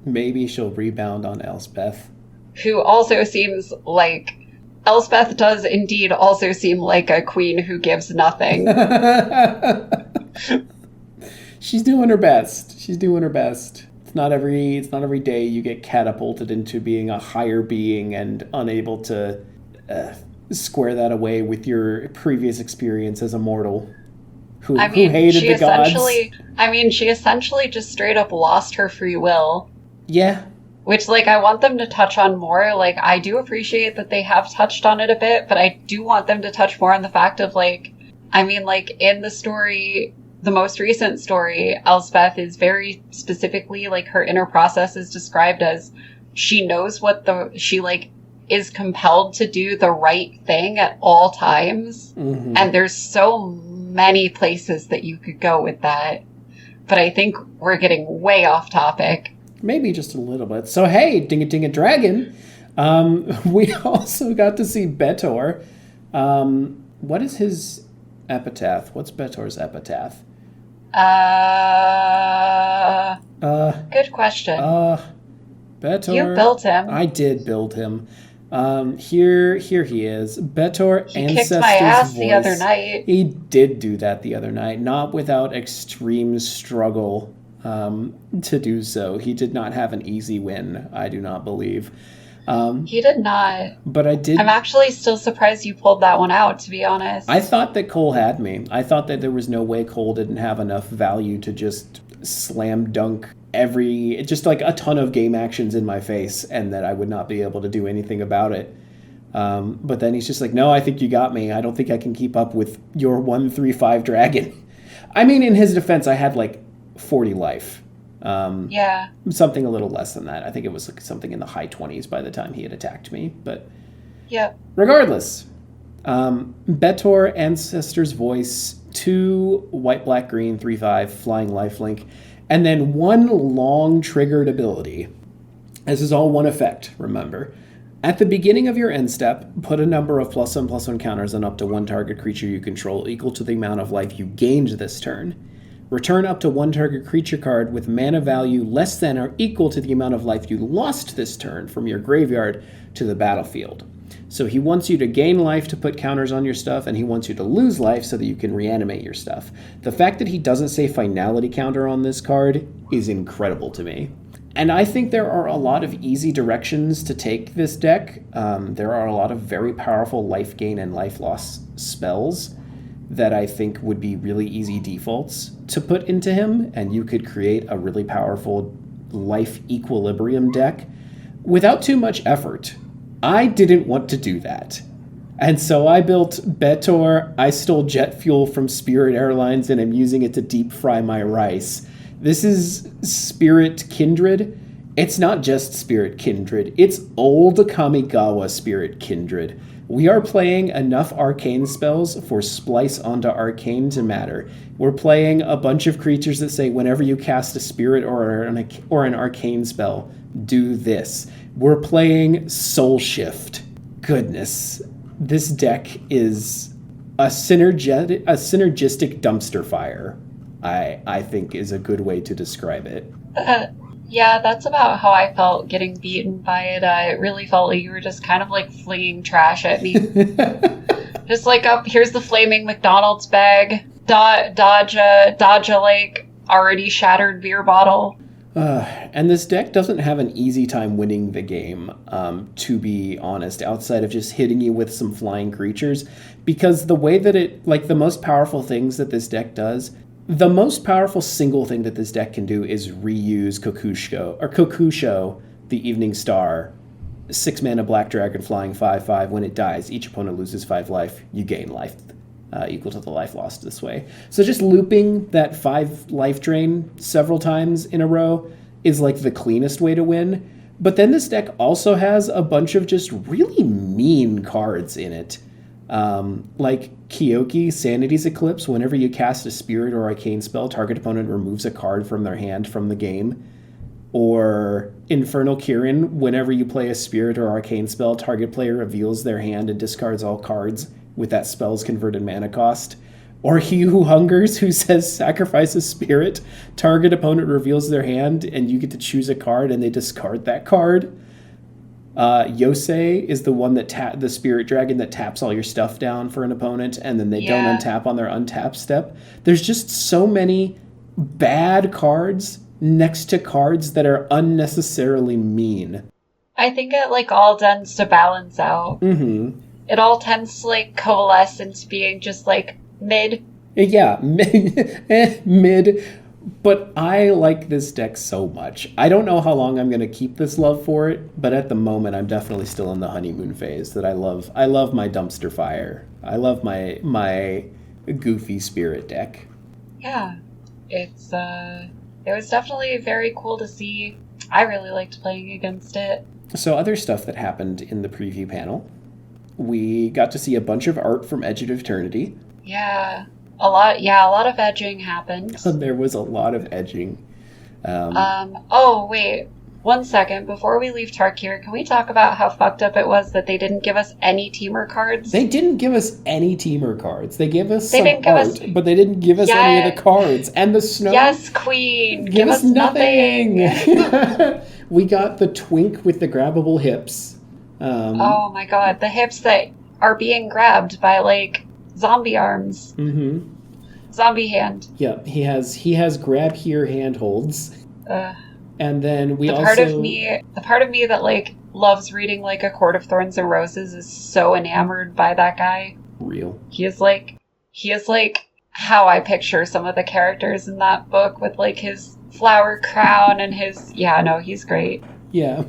Maybe she'll rebound on Elspeth. Who also seems like... Elspeth does indeed also seem like a queen who gives nothing. She's doing her best. It's not every day you get catapulted into being a higher being and unable to square that away with your previous experience as a mortal who hated the gods. She essentially just straight up lost her free will. Yeah. Which, like, I want them to touch on more. Like, I do appreciate that they have touched on it a bit, but I do want them to touch more on the fact of, like, in the story, the most recent story, Elspeth is very specifically, like, her inner process is described as she knows she is compelled to do the right thing at all times. Mm-hmm. And there's so many places that you could go with that. But I think we're getting way off topic. Maybe just a little bit. So, hey, Ding a Dragon. We also got to see Betor. What is his epitaph? What's Betor's epitaph? Good question. Betor. You built him. I did build him. Here he is. Betor, he Ancestor's kicked my ass voice. the other night. He did do that the other night, not without extreme struggle to do so. He did not have an easy win, I do not believe. He did not. But I did. I'm actually still surprised you pulled that one out, to be honest. I thought that Cole had me. I thought that there was no way Cole didn't have enough value to just slam dunk just like a ton of game actions in my face, and that I would not be able to do anything about it. But then he's just like, no, I think you got me. I don't think I can keep up with your 1/3/5 dragon. I mean, in his defense, I had like 40 life. Yeah. Something a little less than that. I think it was like something in the high 20s by the time he had attacked me. But yeah. Regardless, Betor, Ancestor's Voice, 2 white, black, green, 3/5, flying lifelink. And then one long triggered ability. This is all one effect, remember. At the beginning of your end step, put a number of +1/+1 counters on up to one target creature you control equal to the amount of life you gained this turn. Return up to one target creature card with mana value less than or equal to the amount of life you lost this turn from your graveyard to the battlefield. So he wants you to gain life to put counters on your stuff, and he wants you to lose life so that you can reanimate your stuff. The fact that he doesn't say finality counter on this card is incredible to me. And I think there are a lot of easy directions to take this deck. There are a lot of very powerful life gain and life loss spells that I think would be really easy defaults to put into him, and you could create a really powerful life equilibrium deck without too much effort. I didn't want to do that. And so I built Betor. I stole jet fuel from Spirit Airlines and I'm using it to deep fry my rice. This is Spirit Kindred. It's not just Spirit Kindred. It's old Kamigawa Spirit Kindred. We are playing enough arcane spells for Splice onto Arcane to matter. We're playing a bunch of creatures that say whenever you cast a spirit or an arcane spell, do this. We're playing Soul Shift. Goodness. This deck is a synergistic dumpster fire, I think is a good way to describe it. Yeah, that's about how I felt getting beaten by it. It really felt like you were just kind of like flinging trash at me. Just like, here's the flaming McDonald's bag. Dodge a like already shattered beer bottle. And this deck doesn't have an easy time winning the game, to be honest, outside of just hitting you with some flying creatures. Because the way that it, like the most powerful things that this deck does, the most powerful single thing that this deck can do is reuse Kokusho, the Evening Star, 6 mana black dragon flying 5/5. When it dies, each opponent loses 5 life. You gain life equal to the life lost this way. So just looping that 5 life drain several times in a row is like the cleanest way to win. But then this deck also has a bunch of just really mean cards in it. Like Kyoki, Sanity's Eclipse. Whenever you cast a spirit or arcane spell, target opponent removes a card from their hand from the game. Or Infernal Kirin, whenever you play a spirit or arcane spell, target player reveals their hand and discards all cards with that spell's converted mana cost. Or He Who Hungers, who says sacrifice a spirit, target opponent reveals their hand and you get to choose a card and they discard that card. Yosei is the one that the spirit dragon that taps all your stuff down for an opponent and then they don't untap on their untap step. There's just so many bad cards next to cards that are unnecessarily mean. I think it like all tends to balance out. Mm-hmm. It all tends to like coalesce into being just like mid. Yeah, mid. But I like this deck so much. I don't know how long I'm going to keep this love for it, but at the moment I'm definitely still in the honeymoon phase that I love. I love my dumpster fire. I love my goofy spirit deck. Yeah. It was definitely very cool to see. I really liked playing against it. So other stuff that happened in the preview panel. We got to see a bunch of art from Edge of Eternity. Yeah. A lot of edging happened. There was a lot of edging. Oh, wait. 1 second. Before we leave Tarkir, can we talk about how fucked up it was that they didn't give us any teamer cards? They didn't give us any teamer cards. They gave us some art, but they didn't give us any of the cards. And the snow... Yes, queen! Give us nothing! We got the twink with the grabbable hips. Oh my god, the hips that are being grabbed by, like... zombie arms. Mm-hmm. Zombie hand. Yeah, he has grab here handholds. And then the part of me that like loves reading like A Court of Thorns and Roses is so enamored by that guy. Real. He is like how I picture some of the characters in that book with like his flower crown and his he's great. Yeah.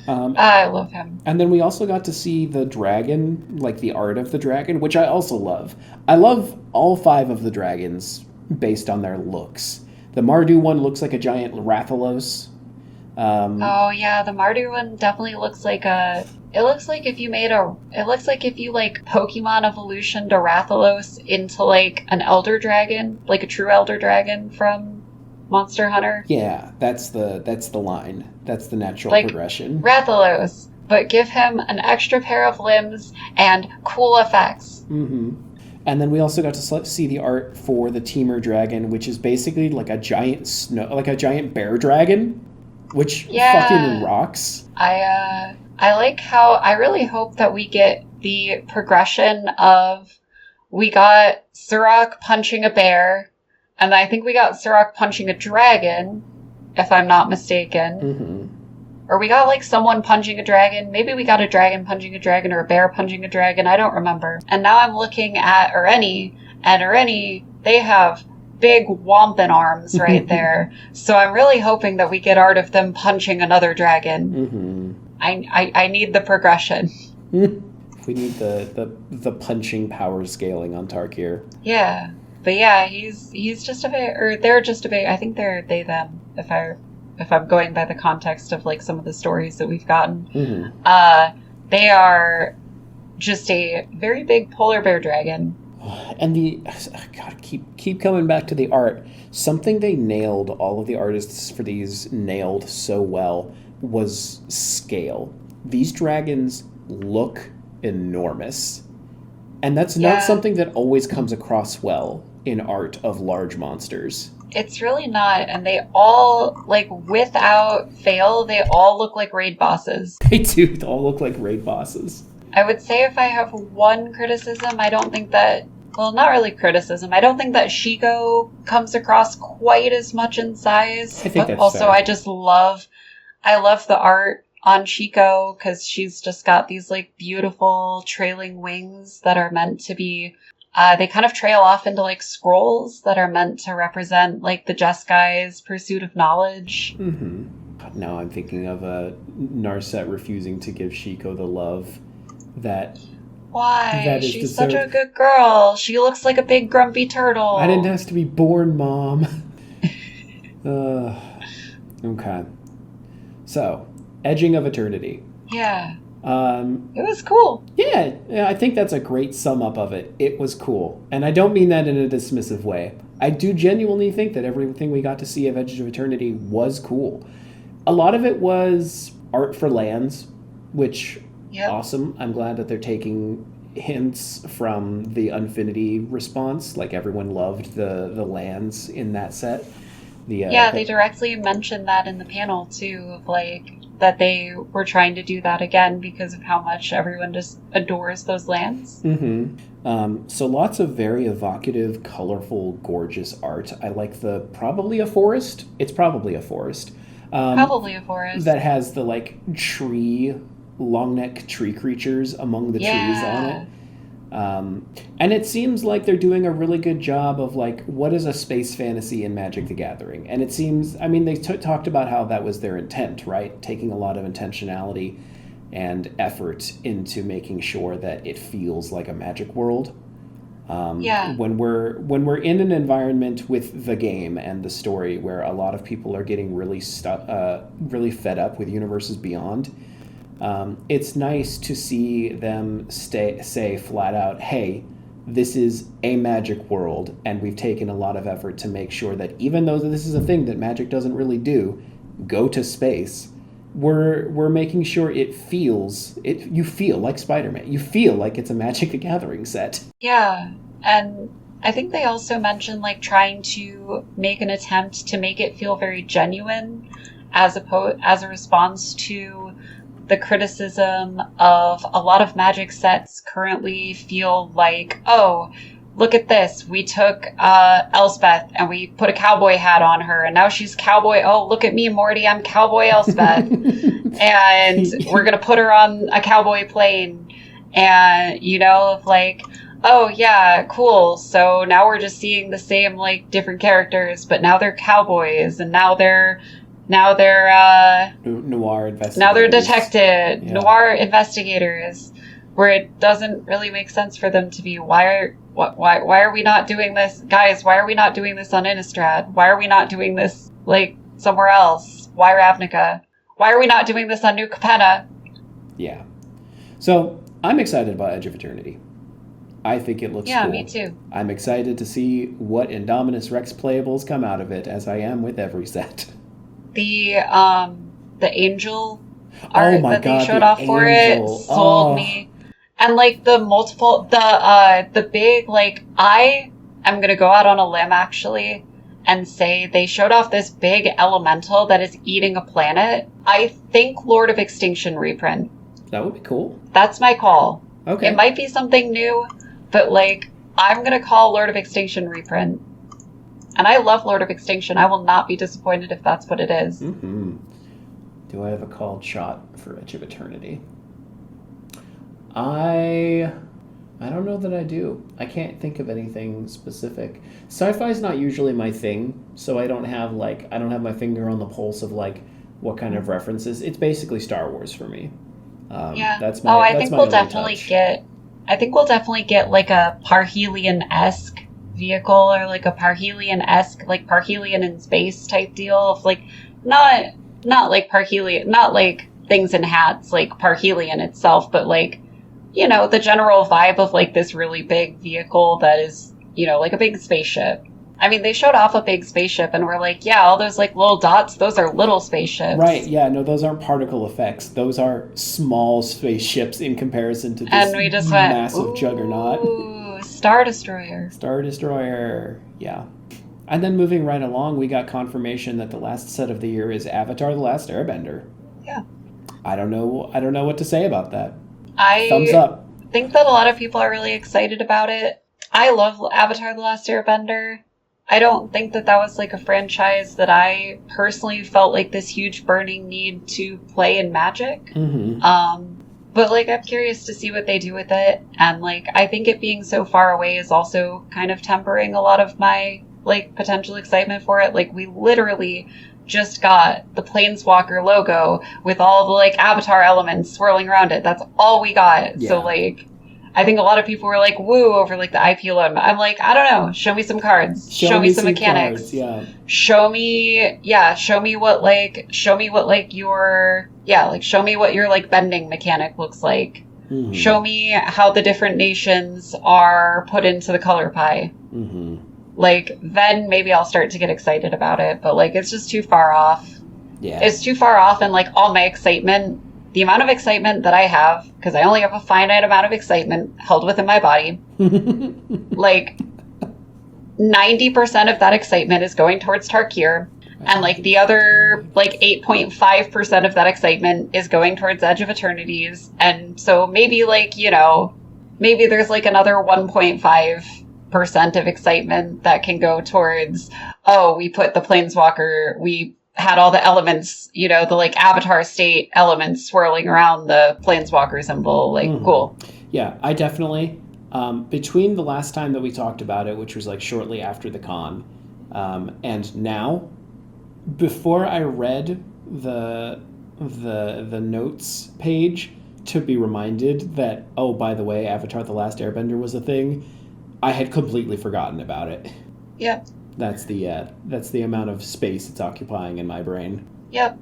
I love him. And then we also got to see the dragon, like the art of the dragon, which I also love. I love all 5 of the dragons based on their looks. The Mardu one looks like a giant Rathalos. Oh yeah, the Mardu one definitely looks like it looks like if you like Pokemon evolutioned a Rathalos into like an elder dragon, like a true elder dragon from Monster Hunter. Yeah, that's the line. That's the natural Like progression. Rathalos, but give him an extra pair of limbs and cool effects. Mm-hmm. And then we also got to see the art for the Temur dragon, which is basically like a giant bear dragon, which fucking rocks. I like how I really hope that we get the progression of we got Surrak punching a bear, and I think we got Surrak punching a dragon, if I'm not mistaken. Mm-hmm. Or we got like someone punching a dragon. Maybe we got a dragon punching a dragon or a bear punching a dragon. I don't remember. And now I'm looking at Ureni, and Ureni, they have big wompin arms right there. So I'm really hoping that we get art of them punching another dragon. Mm-hmm. I need the progression. We need the punching power scaling on Tarkir. Yeah. But yeah, he's just a bit, or they're just a bit, I think they're they, them, if I'm going by the context of like some of the stories that we've gotten. Mm-hmm. They are just a very big polar bear dragon. And God, keep coming back to the art. Something they nailed, all of the artists for these nailed so well, was scale. These dragons look enormous. And that's not something that always comes across well in art of large monsters. It's really not, and they all, like, without fail, they all look like raid bosses. They do, they all look like raid bosses. I would say if I have one criticism, I don't think that, well, not really criticism, I don't think that Shiko comes across quite as much in size. I think that's also, fair. I love the art on Shiko, because she's just got these, like, beautiful trailing wings that are meant to be, they kind of trail off into, like, scrolls that are meant to represent, like, the Jeskai pursuit of knowledge. Mm-hmm. Now I'm thinking of Narset refusing to give Shiko the love that... Why? That is She's deserved. such a good girl. She looks like a big grumpy turtle. I didn't ask to be born, Mom. Okay. So, Edging of Eternity. Yeah. It was cool. Yeah, I think that's a great sum up of it. It was cool. And I don't mean that in a dismissive way. I do genuinely think that everything we got to see of Edge of Eternity was cool. A lot of it was art for lands, which, awesome. I'm glad that they're taking hints from the Unfinity response. Like, everyone loved the lands in that set. They directly mentioned that in the panel, too, of, like, that they were trying to do that again because of how much everyone just adores those lands. Mm-hmm. So lots of very evocative, colorful, gorgeous art. I like probably a forest. It's probably a forest. Probably a forest. That has the, like, long neck tree creatures among the trees on it. And it seems like they're doing a really good job of, like, what is a space fantasy in Magic the Gathering? And it seems, I mean, they talked about how that was their intent, right? Taking a lot of intentionality and effort into making sure that it feels like a Magic world. When we're in an environment with the game and the story where a lot of people are getting really fed up with Universes Beyond, it's nice to see them say flat out, hey, this is a Magic world, and we've taken a lot of effort to make sure that even though this is a thing that Magic doesn't really do, go to space, we're making sure you feel like Spider-Man. You feel like it's a Magic the Gathering set. Yeah, and I think they also mentioned, like, trying to make an attempt to make it feel very genuine as a response to the criticism of a lot of Magic sets currently feel like, oh, look at this. We took Elspeth and we put a cowboy hat on her, and now she's cowboy. Oh, look at me, Morty. I'm cowboy Elspeth. And we're going to put her on a cowboy plane. And, like, oh, yeah, cool. So now we're just seeing the same, like, different characters, but now they're cowboys, and now they're noir investigators. Now they're noir investigators, where it doesn't really make sense for them to be. Why are we not doing this, guys? Why are we not doing this on Innistrad? Why are we not doing this, like, somewhere else? Why Ravnica? Why are we not doing this on New Capenna? Yeah. So I'm excited about Edge of Eternity. I think it looks Yeah, cool. me too. I'm excited to see what Indominus Rex playables come out of it, as I am with every set. The angel Oh art my that they god, showed the off for it angel. sold Oh. me. And like the big, like, I am gonna go out on a limb actually and say they showed off this big elemental that is eating a planet. I think Lord of Extinction reprint. That would be cool. That's my call. Okay. It might be something new, but like, I'm gonna call Lord of Extinction reprint. And I love Lord of Extinction. I will not be disappointed if that's what it is. Mm-hmm. Do I have a called shot for Edge of Eternity? I don't know that I do. I can't think of anything specific. Sci-fi is not usually my thing, so I don't have my finger on the pulse of like what kind of references. It's basically Star Wars for me. Yeah. That's my. I that's think my we'll only definitely touch. get. I think we'll definitely get like a Parhelion-esque vehicle, or like a Parhelion-esque, like Parhelion in space type deal of like not like Parhelion, not like things in hats like Parhelion itself, but like, you know, the general vibe of like this really big vehicle that is, you know, like a big spaceship. I mean, they showed off a big spaceship and we're like, yeah, all those like little dots, those are little spaceships. Right, yeah, no, those aren't particle effects. Those are small spaceships in comparison to this And we just went, massive juggernaut. Ooh, Star Destroyer. Star Destroyer, yeah. And then moving right along, we got confirmation that the last set of the year is Avatar: The Last Airbender. Yeah. I don't know what to say about that. I Thumbs up. think that a lot of people are really excited about it. I love Avatar: The Last Airbender. I don't think that was like a franchise that I personally felt like this huge burning need to play in Magic. Mm-hmm. But like, I'm curious to see what they do with it. And like, I think it being so far away is also kind of tempering a lot of my like potential excitement for it. Like, we literally just got the Planeswalker logo with all the like Avatar elements swirling around it. That's all we got. Yeah. So like, I think a lot of people were like, woo, over like the IP alone. I'm like, I don't know. Show me some cards. Show me some mechanics. Cards, yeah. Show me what your like bending mechanic looks like. Mm-hmm. Show me how the different nations are put into the color pie. Mm-hmm. Like, then maybe I'll start to get excited about it. But like, it's just too far off. Yeah. It's too far off, and like all my excitement, the amount of excitement that I have, because I only have a finite amount of excitement held within my body, like 90% of that excitement is going towards Tarkir, and like the other like 8.5% of that excitement is going towards Edge of Eternities. And so maybe like, you know, maybe there's like another 1.5% of excitement that can go towards, oh, we put the Planeswalker, we had all the elements, you know, the like Avatar state elements swirling around the Planeswalker symbol. Like, cool. Yeah, I definitely, between the last time that we talked about it, which was like shortly after the con, and now, before I read the notes page to be reminded that, oh, by the way, Avatar: The Last Airbender was a thing, I had completely forgotten about it. Yep. That's the amount of space it's occupying in my brain. Yep.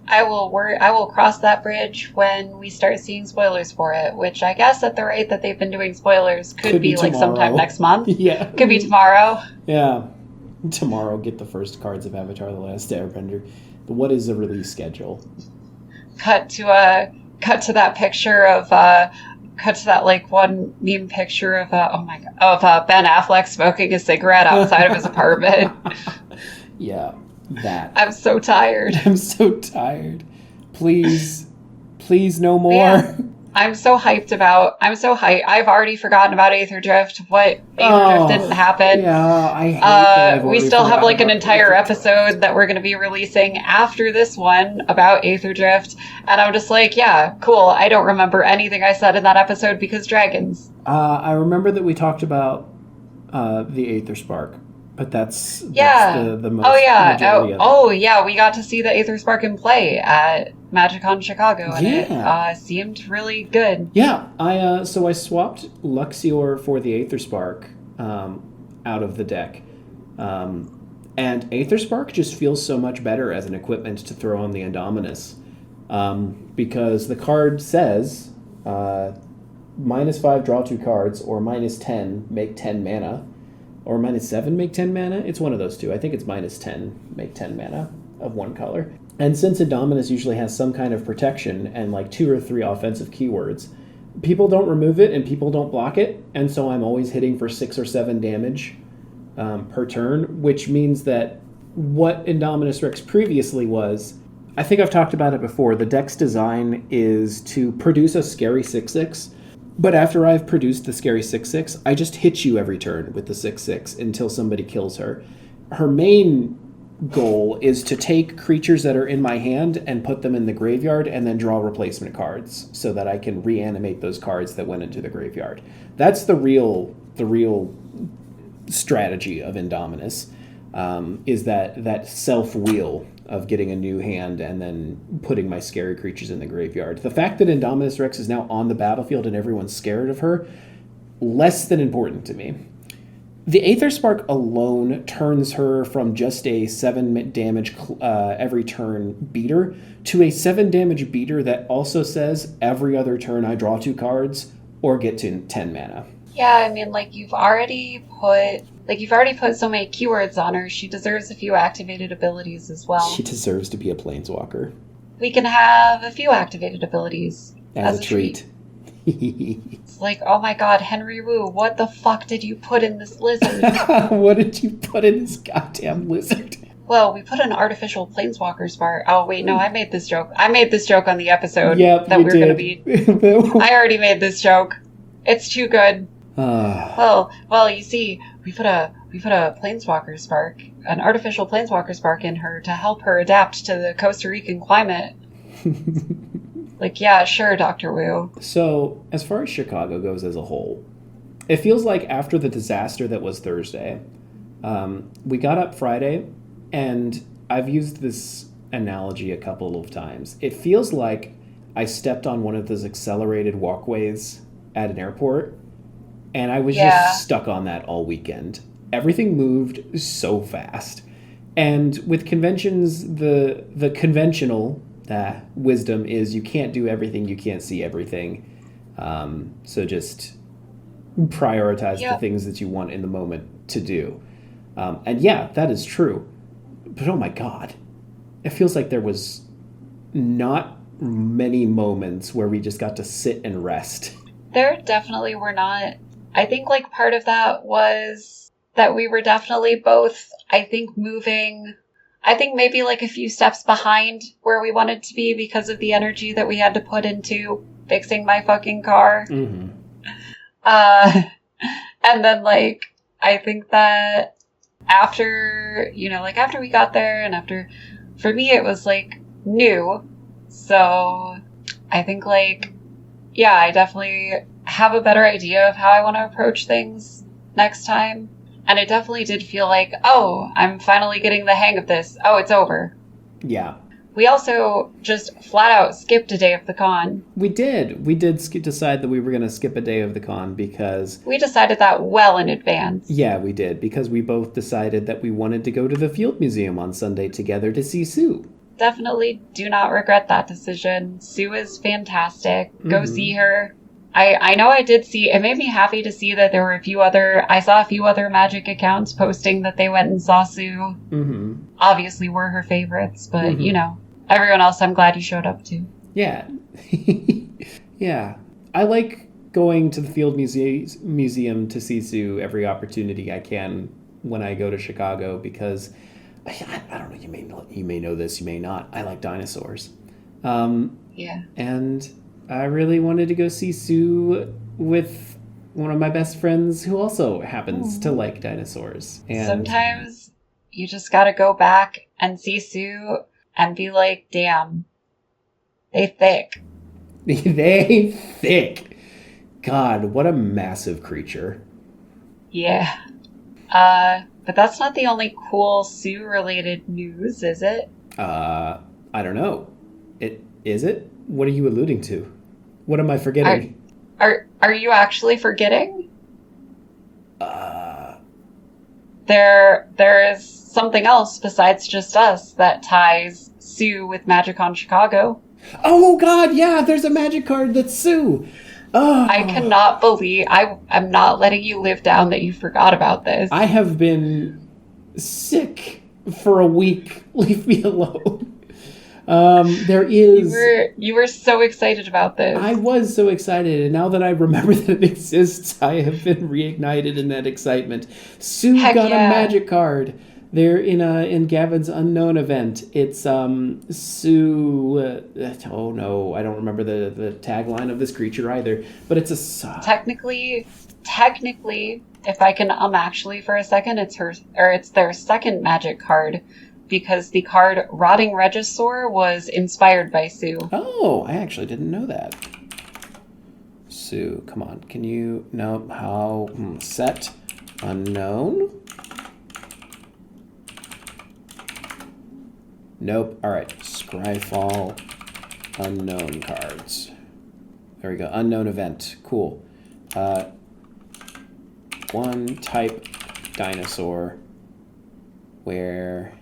I will cross that bridge when we start seeing spoilers for it, which I guess at the rate that they've been doing spoilers could be like sometime next month. Yeah. Could be tomorrow. Yeah. Tomorrow, get the first cards of Avatar: The Last Airbender. What is the release schedule? Cut to that picture of cut to that like one meme picture of Ben Affleck smoking a cigarette outside of his apartment. Yeah, that. I'm so tired. I'm so tired. Please no more. Yeah. I'm so hyped. I've already forgotten about Aether Drift. What Aether Drift didn't happen. Yeah, I hate that I've we still have like an about entire Aether Drift. episode that we're going to be releasing after this one about Aether Drift, and I'm just like, yeah, cool. I don't remember anything I said in that episode because dragons. I remember that we talked about the Aetherspark, but that's the most. Oh yeah. majority of it. Oh yeah. We got to see the Aetherspark in play at MagicCon Chicago, and Yeah. it seemed really good. Yeah, I swapped Luxior for the Aetherspark out of the deck, and Aetherspark just feels so much better as an equipment to throw on the Indominus, because the card says -5, draw 2 cards, or -10, make 10 mana, or -7, make 10 mana. It's one of those two. I think it's -10, make 10 mana of one color. And since Indominus usually has some kind of protection and like 2 or 3 offensive keywords, people don't remove it and people don't block it, and so I'm always hitting for 6 or 7 damage per turn, which means that what Indominus Rex previously was, I think I've talked about it before, the deck's design is to produce a scary 6/6, but after I've produced the scary 6/6, I just hit you every turn with the 6/6 until somebody kills her. Her main goal is to take creatures that are in my hand and put them in the graveyard and then draw replacement cards so that I can reanimate those cards that went into the graveyard. That's the real strategy of Indominus, is that self-wheel of getting a new hand and then putting my scary creatures in the graveyard. The fact that Indominus Rex is now on the battlefield and everyone's scared of her, less than important to me. The Aetherspark alone turns her from just a 7 damage every turn beater to a 7 damage beater that also says every other turn I draw 2 cards or get to 10 mana. Yeah, I mean, you've already put so many keywords on her. She deserves a few activated abilities as well. She deserves to be a planeswalker. We can have a few activated abilities As a treat. It's like, oh my god, Henry Wu, what the fuck did you put in this lizard? What did you put in this goddamn lizard? Well, we put an artificial planeswalker's bar. Oh wait, no, I made this joke. I made this joke on the episode that we were going to be. I already made this joke. It's too good. Well, you see, we put a planeswalker spark, an artificial planeswalker spark in her to help her adapt to the Costa Rican climate. Yeah, sure, Dr. Wu. So, as far as Chicago goes as a whole, it feels like after the disaster that was Thursday, we got up Friday, and I've used this analogy a couple of times. It feels like I stepped on one of those accelerated walkways at an airport, and I was just stuck on that all weekend. Everything moved so fast. And with conventions, the conventional wisdom is you can't do everything, you can't see everything. So just prioritize the things that you want in the moment to do. And yeah, that is true. But oh my god, it feels like there was not many moments where we just got to sit and rest. There definitely were not. I think part of that was that we were definitely both, moving, maybe a few steps behind where we wanted to be because of the energy that we had to put into fixing my fucking car. Mm-hmm. And then I think that after we got there and for me it was new. So I think I definitely have a better idea of how I want to approach things next time. And it definitely did feel oh, I'm finally getting the hang of this. Oh, it's over. Yeah. We also just flat out skipped a day of the con. We did. We did decide that we were going to skip a day of the con because... We decided that well in advance. Yeah, we did. Because we both decided that we wanted to go to the Field Museum on Sunday together to see Sue. Definitely do not regret that decision. Sue is fantastic. Go see her. I know I did see, it made me happy to see that there were I saw a few other Magic accounts posting that they went and saw Sue. Mm-hmm. Obviously we're her favorites, but everyone else I'm glad you showed up to. Yeah. Yeah. I like going to the Field Museum to see Sue every opportunity I can when I go to Chicago because, I don't know, you may know this, you may not. I like dinosaurs. Yeah. And I really wanted to go see Sue with one of my best friends who also happens to like dinosaurs. And sometimes you just gotta go back and see Sue and be like, damn, they thick. They thick. God, what a massive creature. Yeah. But that's not the only cool Sue-related news, is it? I don't know. Is it? What are you alluding to? What am I forgetting? Are you actually forgetting? There is something else besides just us that ties Sue with MagicCon Chicago. Oh God, yeah, there's a Magic card that's Sue. Oh, I cannot believe I'm not letting you live down that you forgot about this. I have been sick for a week. Leave me alone. There is. You were so excited about this. I was so excited, and now that I remember that it exists, I have been reignited in that excitement. Sue Heck got yeah. a magic card. They're in Gavin's Unknown event. It's Sue. Oh no, I don't remember the tagline of this creature either. But it's a technically, if I can actually for a second, it's their second magic card. Because the card Rotting Regisaur was inspired by Sue. Oh, I actually didn't know that. Sue, come on. Can you... No, how... Set. Unknown? Nope. All right. Scryfall. Unknown cards. There we go. Unknown event. Cool. One type dinosaur where...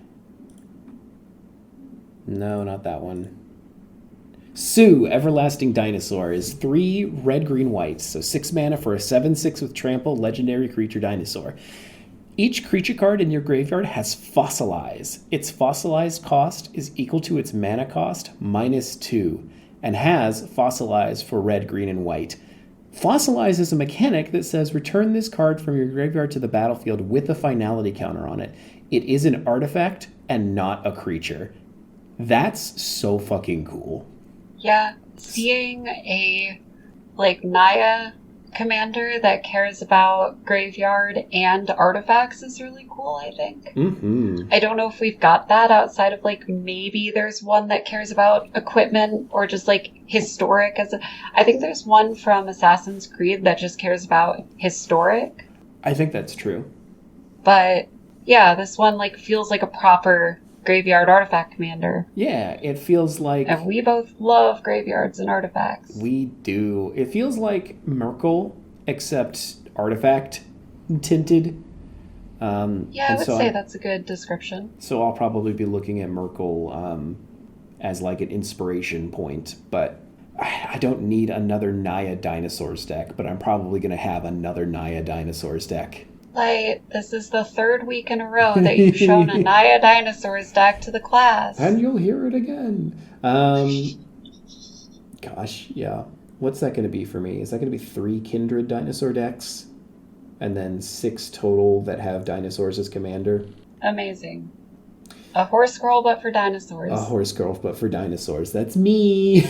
No, not that one. Sue, Everlasting Dinosaur, is 3 red, green, white, so 6 mana for a 7/6 with trample, legendary creature dinosaur. Each creature card in your graveyard has Fossilize. Its Fossilize cost is equal to its mana cost -2, and has Fossilize for red, green, and white. Fossilize is a mechanic that says return this card from your graveyard to the battlefield with a finality counter on it. It is an artifact and not a creature. That's so fucking cool. Yeah, seeing a Naya commander that cares about graveyard and artifacts is really cool, I think. Mm-hmm. I don't know if we've got that outside of maybe there's one that cares about equipment or just historic I think there's one from Assassin's Creed that just cares about historic. I think that's true. But yeah, this one feels like a proper graveyard artifact commander. Yeah, it feels like... And we both love graveyards and artifacts. We do. It feels like Merkle, except artifact tinted. Yeah, I would say that's a good description. So I'll probably be looking at Merkle as an inspiration point, but I don't need another Naya Dinosaurs deck, but I'm probably going to have another Naya Dinosaurs deck. This is the 3rd week in a row that you've shown a Naya Dinosaurs deck to the class. And you'll hear it again. Gosh, yeah. What's that going to be for me? Is that going to be 3 Kindred Dinosaur decks? And then 6 total that have dinosaurs as commander? Amazing. A horse girl, but for dinosaurs. A horse girl, but for dinosaurs. That's me!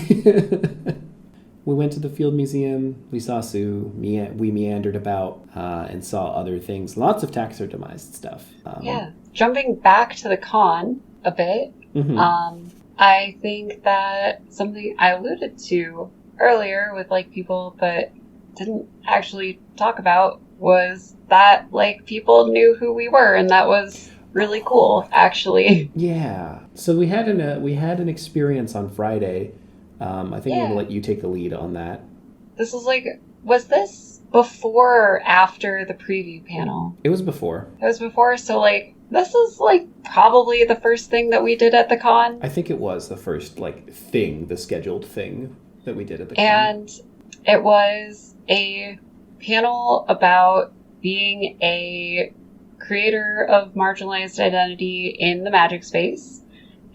We went to the Field Museum, we saw Sue, we meandered about and saw other things. Lots of taxidermized stuff. Yeah. Jumping back to the con a bit, I think that something I alluded to earlier with people but didn't actually talk about was that people knew who we were, and that was really cool, actually. Yeah. So we had an experience on Friday. I think I'm going to let you take the lead on that. This was was this before or after the preview panel? It was before. It was before, so this is probably the first thing that we did at the con. I think it was the first the scheduled thing that we did at the con. And it was a panel about being a creator of marginalized identity in the Magic space.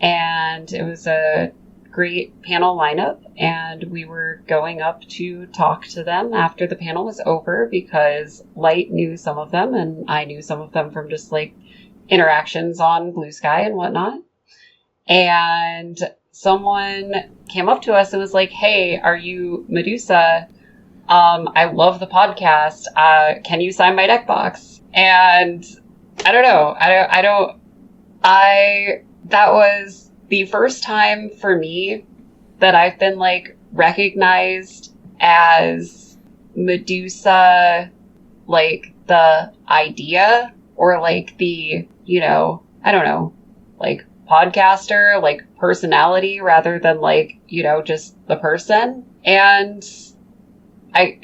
And it was a great panel lineup, and we were going up to talk to them after the panel was over because Light knew some of them and I knew some of them from just interactions on Blue Sky and whatnot. And someone came up to us and was like, "Hey, are you Medusa? I love the podcast. Can you sign my deck box?" And I don't know. That was the first time for me that I've been recognized as Medusa, the idea or the, I don't know, podcaster, personality rather than just the person. And I,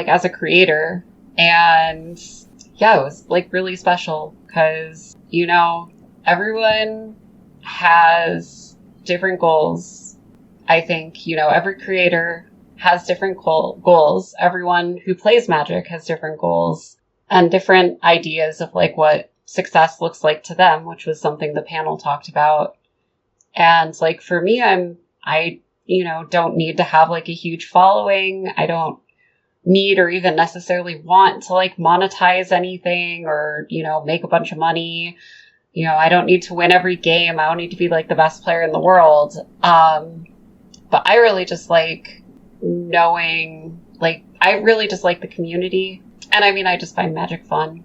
as a creator. And yeah, it was really special because, everyone has different goals. I think, every creator has different goals. Everyone who plays Magic has different goals and different ideas of like what success looks like to them, which was something the panel talked about. And like for me, I don't need to have like a huge following. I don't need or even necessarily want to like monetize anything or, make a bunch of money. I don't need to win every game. I don't need to be like the best player in the world. But I really just like knowing, like, I really just like the community. And I mean, I just find Magic fun.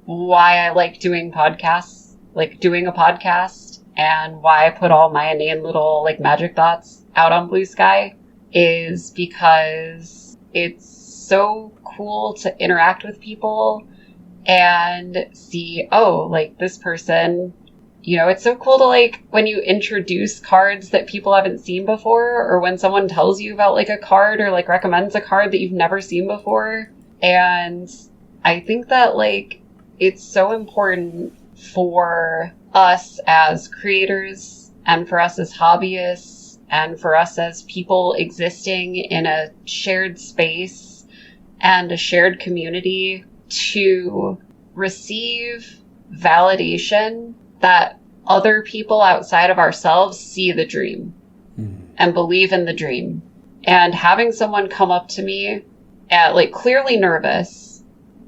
Why I like doing podcasts, like doing a podcast, and why I put all my inane little like Magic thoughts out on Blue Sky is because it's so cool to interact with people and see, oh, like this person, it's so cool to like when you introduce cards that people haven't seen before, or when someone tells you about like a card or like recommends a card that you've never seen before. And I think that like it's so important for us as creators and for us as hobbyists and for us as people existing in a shared space and a shared community to receive validation that other people outside of ourselves see the dream and believe in the dream. And having someone come up to me at like clearly nervous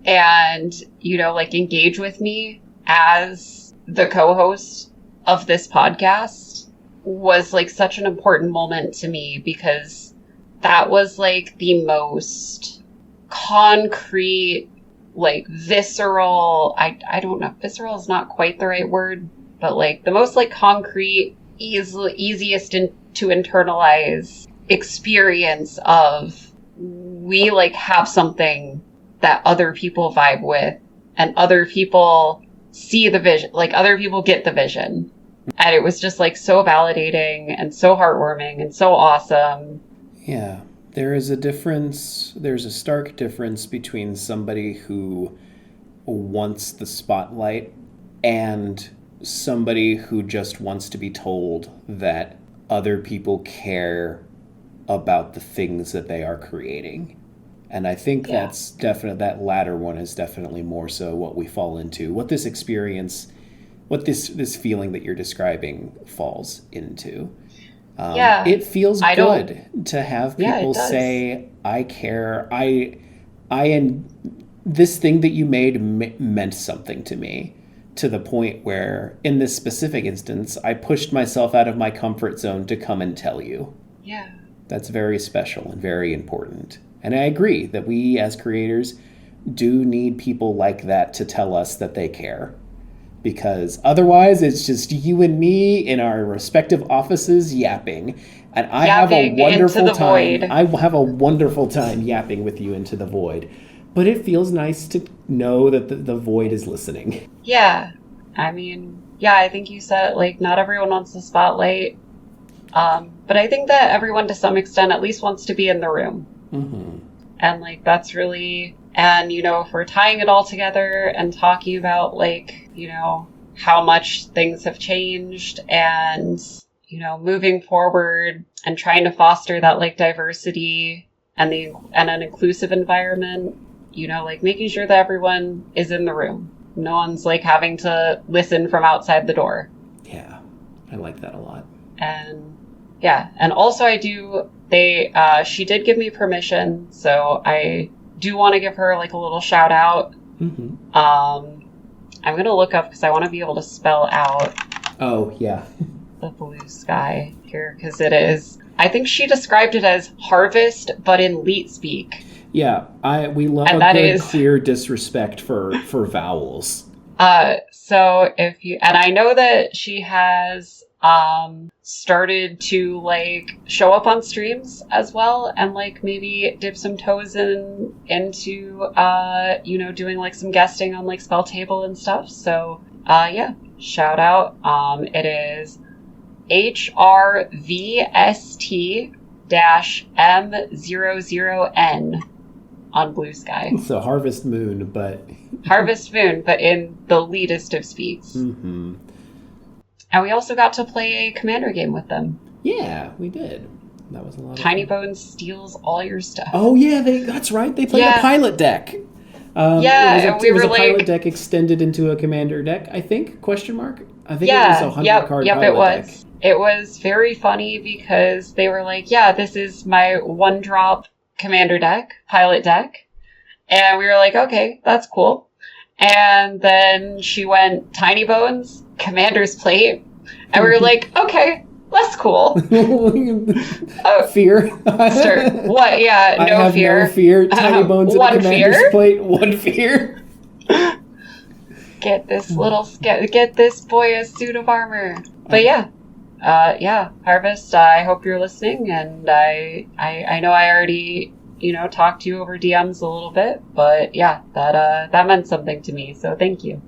and, like engage with me as the co-host of this podcast was like such an important moment to me, because that was like the most concrete, like visceral, I don't know, visceral is not quite the right word, but like the most like concrete, easiest to internalize experience of we like have something that other people vibe with and other people see the vision, like other people get the vision. And it was just like so validating and so heartwarming and so awesome. Yeah. There is a difference, there's a stark difference between somebody who wants the spotlight and somebody who just wants to be told that other people care about the things that they are creating. And I think that's definitely, that latter one is definitely more so what we fall into, what this experience, what this feeling that you're describing falls into. It feels good to have people say, I care, and this thing that you made meant something to me, to the point where, in this specific instance, I pushed myself out of my comfort zone to come and tell you. Yeah. That's very special and very important. And I agree that we, as creators, do need people like that to tell us that they care. Because otherwise it's just you and me in our respective offices yapping. And I have a wonderful time. I have a wonderful time yapping with you into the void. But it feels nice to know that the void is listening. Yeah. I mean, I think you said it, like, not everyone wants the spotlight. But I think that everyone to some extent at least wants to be in the room. Mm-hmm. And like, that's really, and if we're tying it all together and talking about like, how much things have changed and, moving forward and trying to foster that like diversity and an inclusive environment, like making sure that everyone is in the room. No one's like having to listen from outside the door. Yeah, I like that a lot. And and also she did give me permission, so I do want to give her like a little shout out. Mm-hmm. I'm going to look up because I want to be able to spell out. Oh, yeah. The Blue Sky here, because it is, I think she described it as harvest, but in Leet speak. Yeah, we love a good clear disrespect for vowels. So if you, and I know that she has started to like show up on streams as well, and like maybe dip some toes into doing like some guesting on like Spell Table and stuff. So shout out. It is HRVST-M00N on Blue Sky. So Harvest Moon, but in the leadest of speaks. Mm-hmm. And we also got to play a Commander game with them. Yeah, we did. That was a lot Tiny of fun. Bones steals all your stuff. Oh, yeah, that's right. They played a pilot deck. And we it was were a like... pilot deck extended into a commander deck, I think, question mark? I think Yeah, it was a 100-card pilot it was. deck. It was very funny because they were like, yeah, this is my 1-drop commander deck, pilot deck. And we were like, okay, that's cool. And then she went Tiny Bones, Commander's Plate. And we were like, okay, less cool. Fear. What? Yeah, I have fear. no fear. Tiny Bones in a Commander's fear. Plate. 1 fear. Get this boy a suit of armor. But yeah. Harvest, I hope you're listening, and I know I already, talked to you over DMs a little bit, but yeah, that meant something to me, so thank you.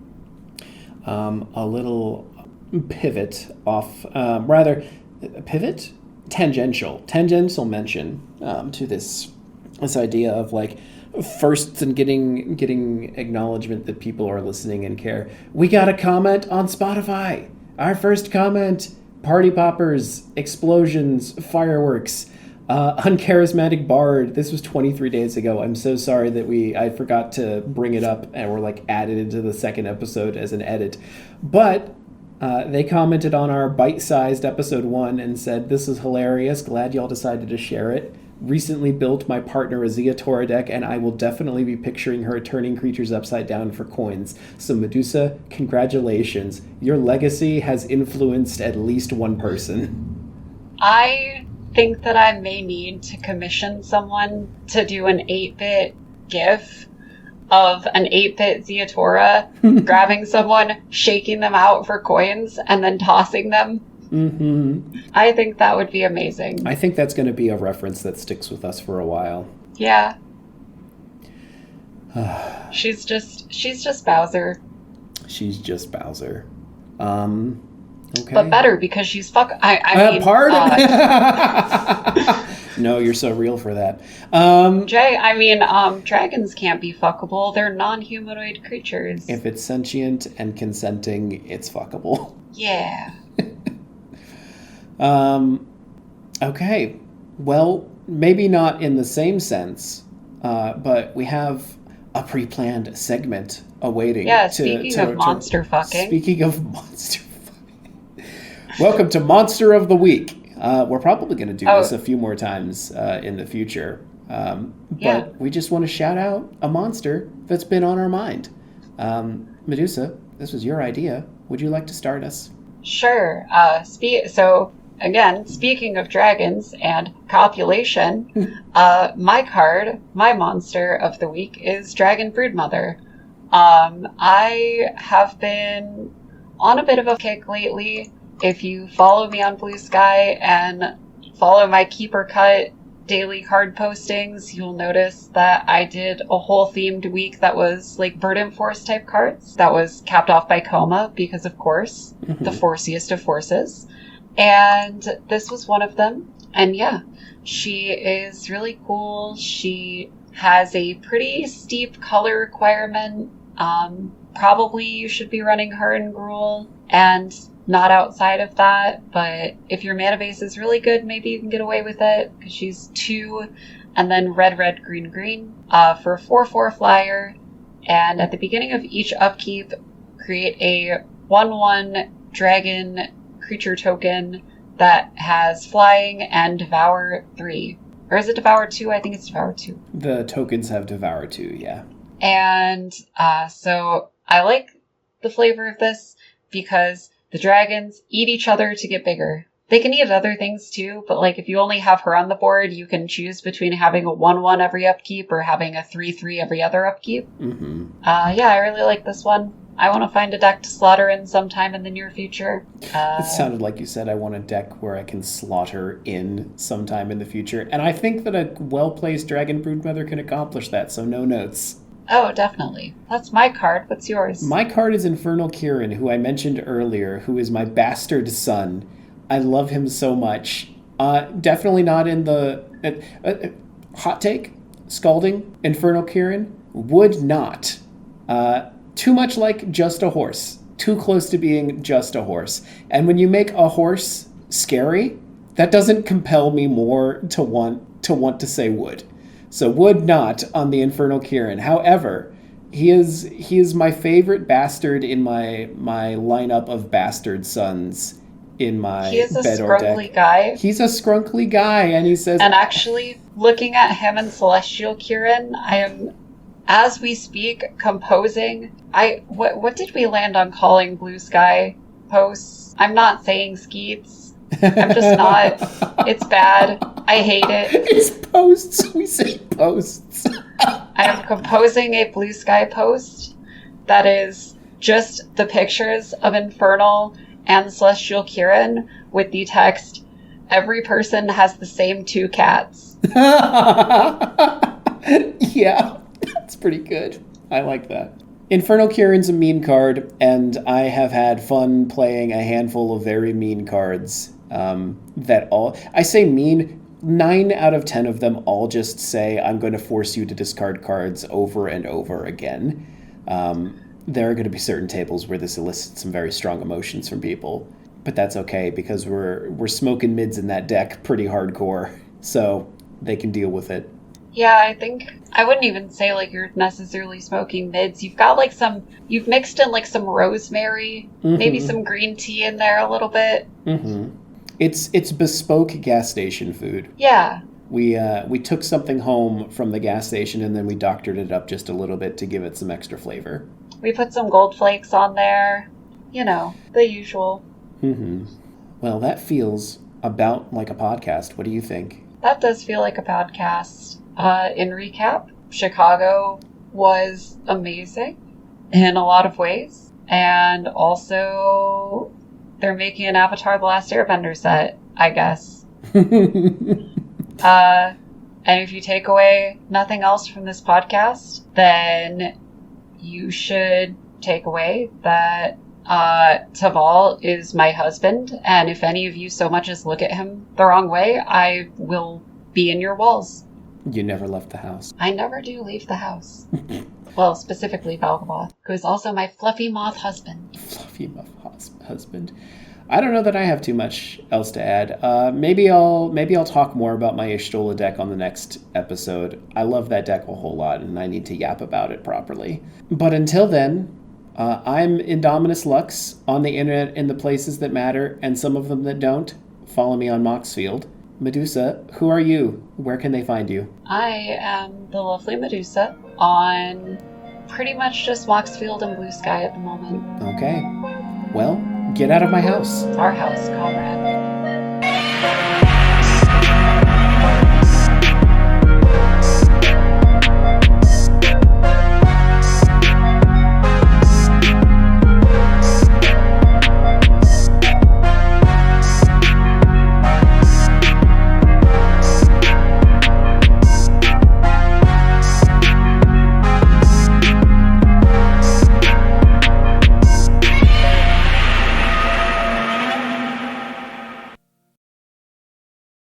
A little pivot off, tangential mention to this idea of like firsts and getting acknowledgement that people are listening and care. We got a comment on Spotify. Our first comment: party poppers, explosions, fireworks, uncharismatic bard. This was 23 days ago. I'm so sorry that I forgot to bring it up and we're like added into the second episode as an edit. But they commented on our bite-sized episode 1 and said, "This is hilarious. Glad y'all decided to share it. Recently built my partner a Zeatora deck, and I will definitely be picturing her turning creatures upside down for coins. So Medusa, congratulations. Your legacy has influenced at least one person." I think that I may need to commission someone to do an 8-bit GIF of an 8-bit Zeatora grabbing someone, shaking them out for coins, and then tossing them. Mm-hmm. I think that would be amazing. I think that's going to be a reference that sticks with us for a while. Yeah. She's just Bowser. She's just Bowser. Okay. But better because she's I mean, pardon? No, you're so real for that. Jay, dragons can't be fuckable. They're non-humanoid creatures. If it's sentient and consenting, it's fuckable. Yeah. Okay. Well, maybe not in the same sense, but we have a pre-planned segment awaiting. Yeah, speaking of monster fucking. Welcome to Monster of the Week. We're probably going to do this a few more times in the future. But we just want to shout out a monster that's been on our mind. Medusa, this was your idea. Would you like to start us? Sure. So, again, speaking of dragons and copulation, my monster of the week is Dragon Broodmother. I have been on a bit of a kick lately. If you follow me on Blue Sky and follow my Keeper Cut daily card postings, you'll notice that I did a whole themed week that was like Verdant Force type cards. That was capped off by Coma because, of course, the forciest of forces. And this was one of them. And yeah, she is really cool. She has a pretty steep color requirement. Probably you should be running her in Gruul and not outside of that. But if your mana base is really good, maybe you can get away with it because she's 2 and then red, red, green, green for a 4/4 flyer. And at the beginning of each upkeep, create a 1/1 dragon creature token that has flying and Devour 3. Or is it Devour 2? I think it's Devour 2. The tokens have Devour 2, yeah. And so I like the flavor of this because the dragons eat each other to get bigger. They can eat other things too, but like if you only have her on the board, you can choose between having a 1/1 every upkeep or having a 3/3 every other upkeep. Mm-hmm. Yeah, I really like this one. I want to find a deck to slaughter in sometime in the near future. It sounded like you said I want a deck where I can slaughter in sometime in the future. And I think that a well-placed Dragon Broodmother can accomplish that, so no notes. Oh, definitely. That's my card. What's yours? My card is Infernal Kieran, who I mentioned earlier, who is my bastard son. I love him so much. Definitely not in the... hot take? Scalding? Infernal Kieran? Would not. Too much like just a horse. Too close to being just a horse. And when you make a horse scary, That doesn't compel me more to want to say wood. So wood not on the Infernal Kieran. However, he is my favorite bastard in my lineup of bastard sons in my He is a Betor scrunkly deck. guy. He's a scrunkly guy, and he says... And actually, looking at him and Celestial Kieran, I am, as we speak, composing... What did we land on calling Blue Sky posts? I'm not saying skeets. I'm just not. It's bad. I hate it. It's posts. We say posts. I am composing a Blue Sky post that is just the pictures of Infernal and Celestial Kieran with the text, "Every person has the same 2 cats." Yeah, that's pretty good. I like that. Infernal Kieran's a mean card, and I have had fun playing a handful of very mean cards that all... I say mean, 9 out of 10 of them all just say, I'm going to force you to discard cards over and over again. There are going to be certain tables where this elicits some very strong emotions from people, but that's okay because we're smoking mids in that deck pretty hardcore, so they can deal with it. Yeah, I think I wouldn't even say like you're necessarily smoking mids. You've got like you've mixed in like some rosemary, maybe some green tea in there a little bit. Mm-hmm. It's bespoke gas station food. Yeah. We took something home from the gas station and then we doctored it up just a little bit to give it some extra flavor. We put some gold flakes on there. You know, the usual. Mm-hmm. Well, that feels about like a podcast. What do you think? That does feel like a podcast. In recap, Chicago was amazing in a lot of ways. And also, they're making an Avatar: The Last Airbender set, I guess. And if you take away nothing else from this podcast, then you should take away that Taval is my husband, and if any of you so much as look at him the wrong way, I will be in your walls. You never left the house. I never do leave the house. Well, specifically Valgaboth, who is also my fluffy moth husband. Fluffy moth husband. I don't know that I have too much else to add. Maybe I'll talk more about my Y'shtola deck on the next episode. I love that deck a whole lot, and I need to yap about it properly. But until then, I'm Indominus Lux on the internet in the places that matter, and some of them that don't. Follow me on Moxfield. Medusa, who are you? Where can they find you? I am the lovely Medusa on pretty much just Moxfield and Blue Sky at the moment. Okay. Well, get out of my house. It's our house, comrade.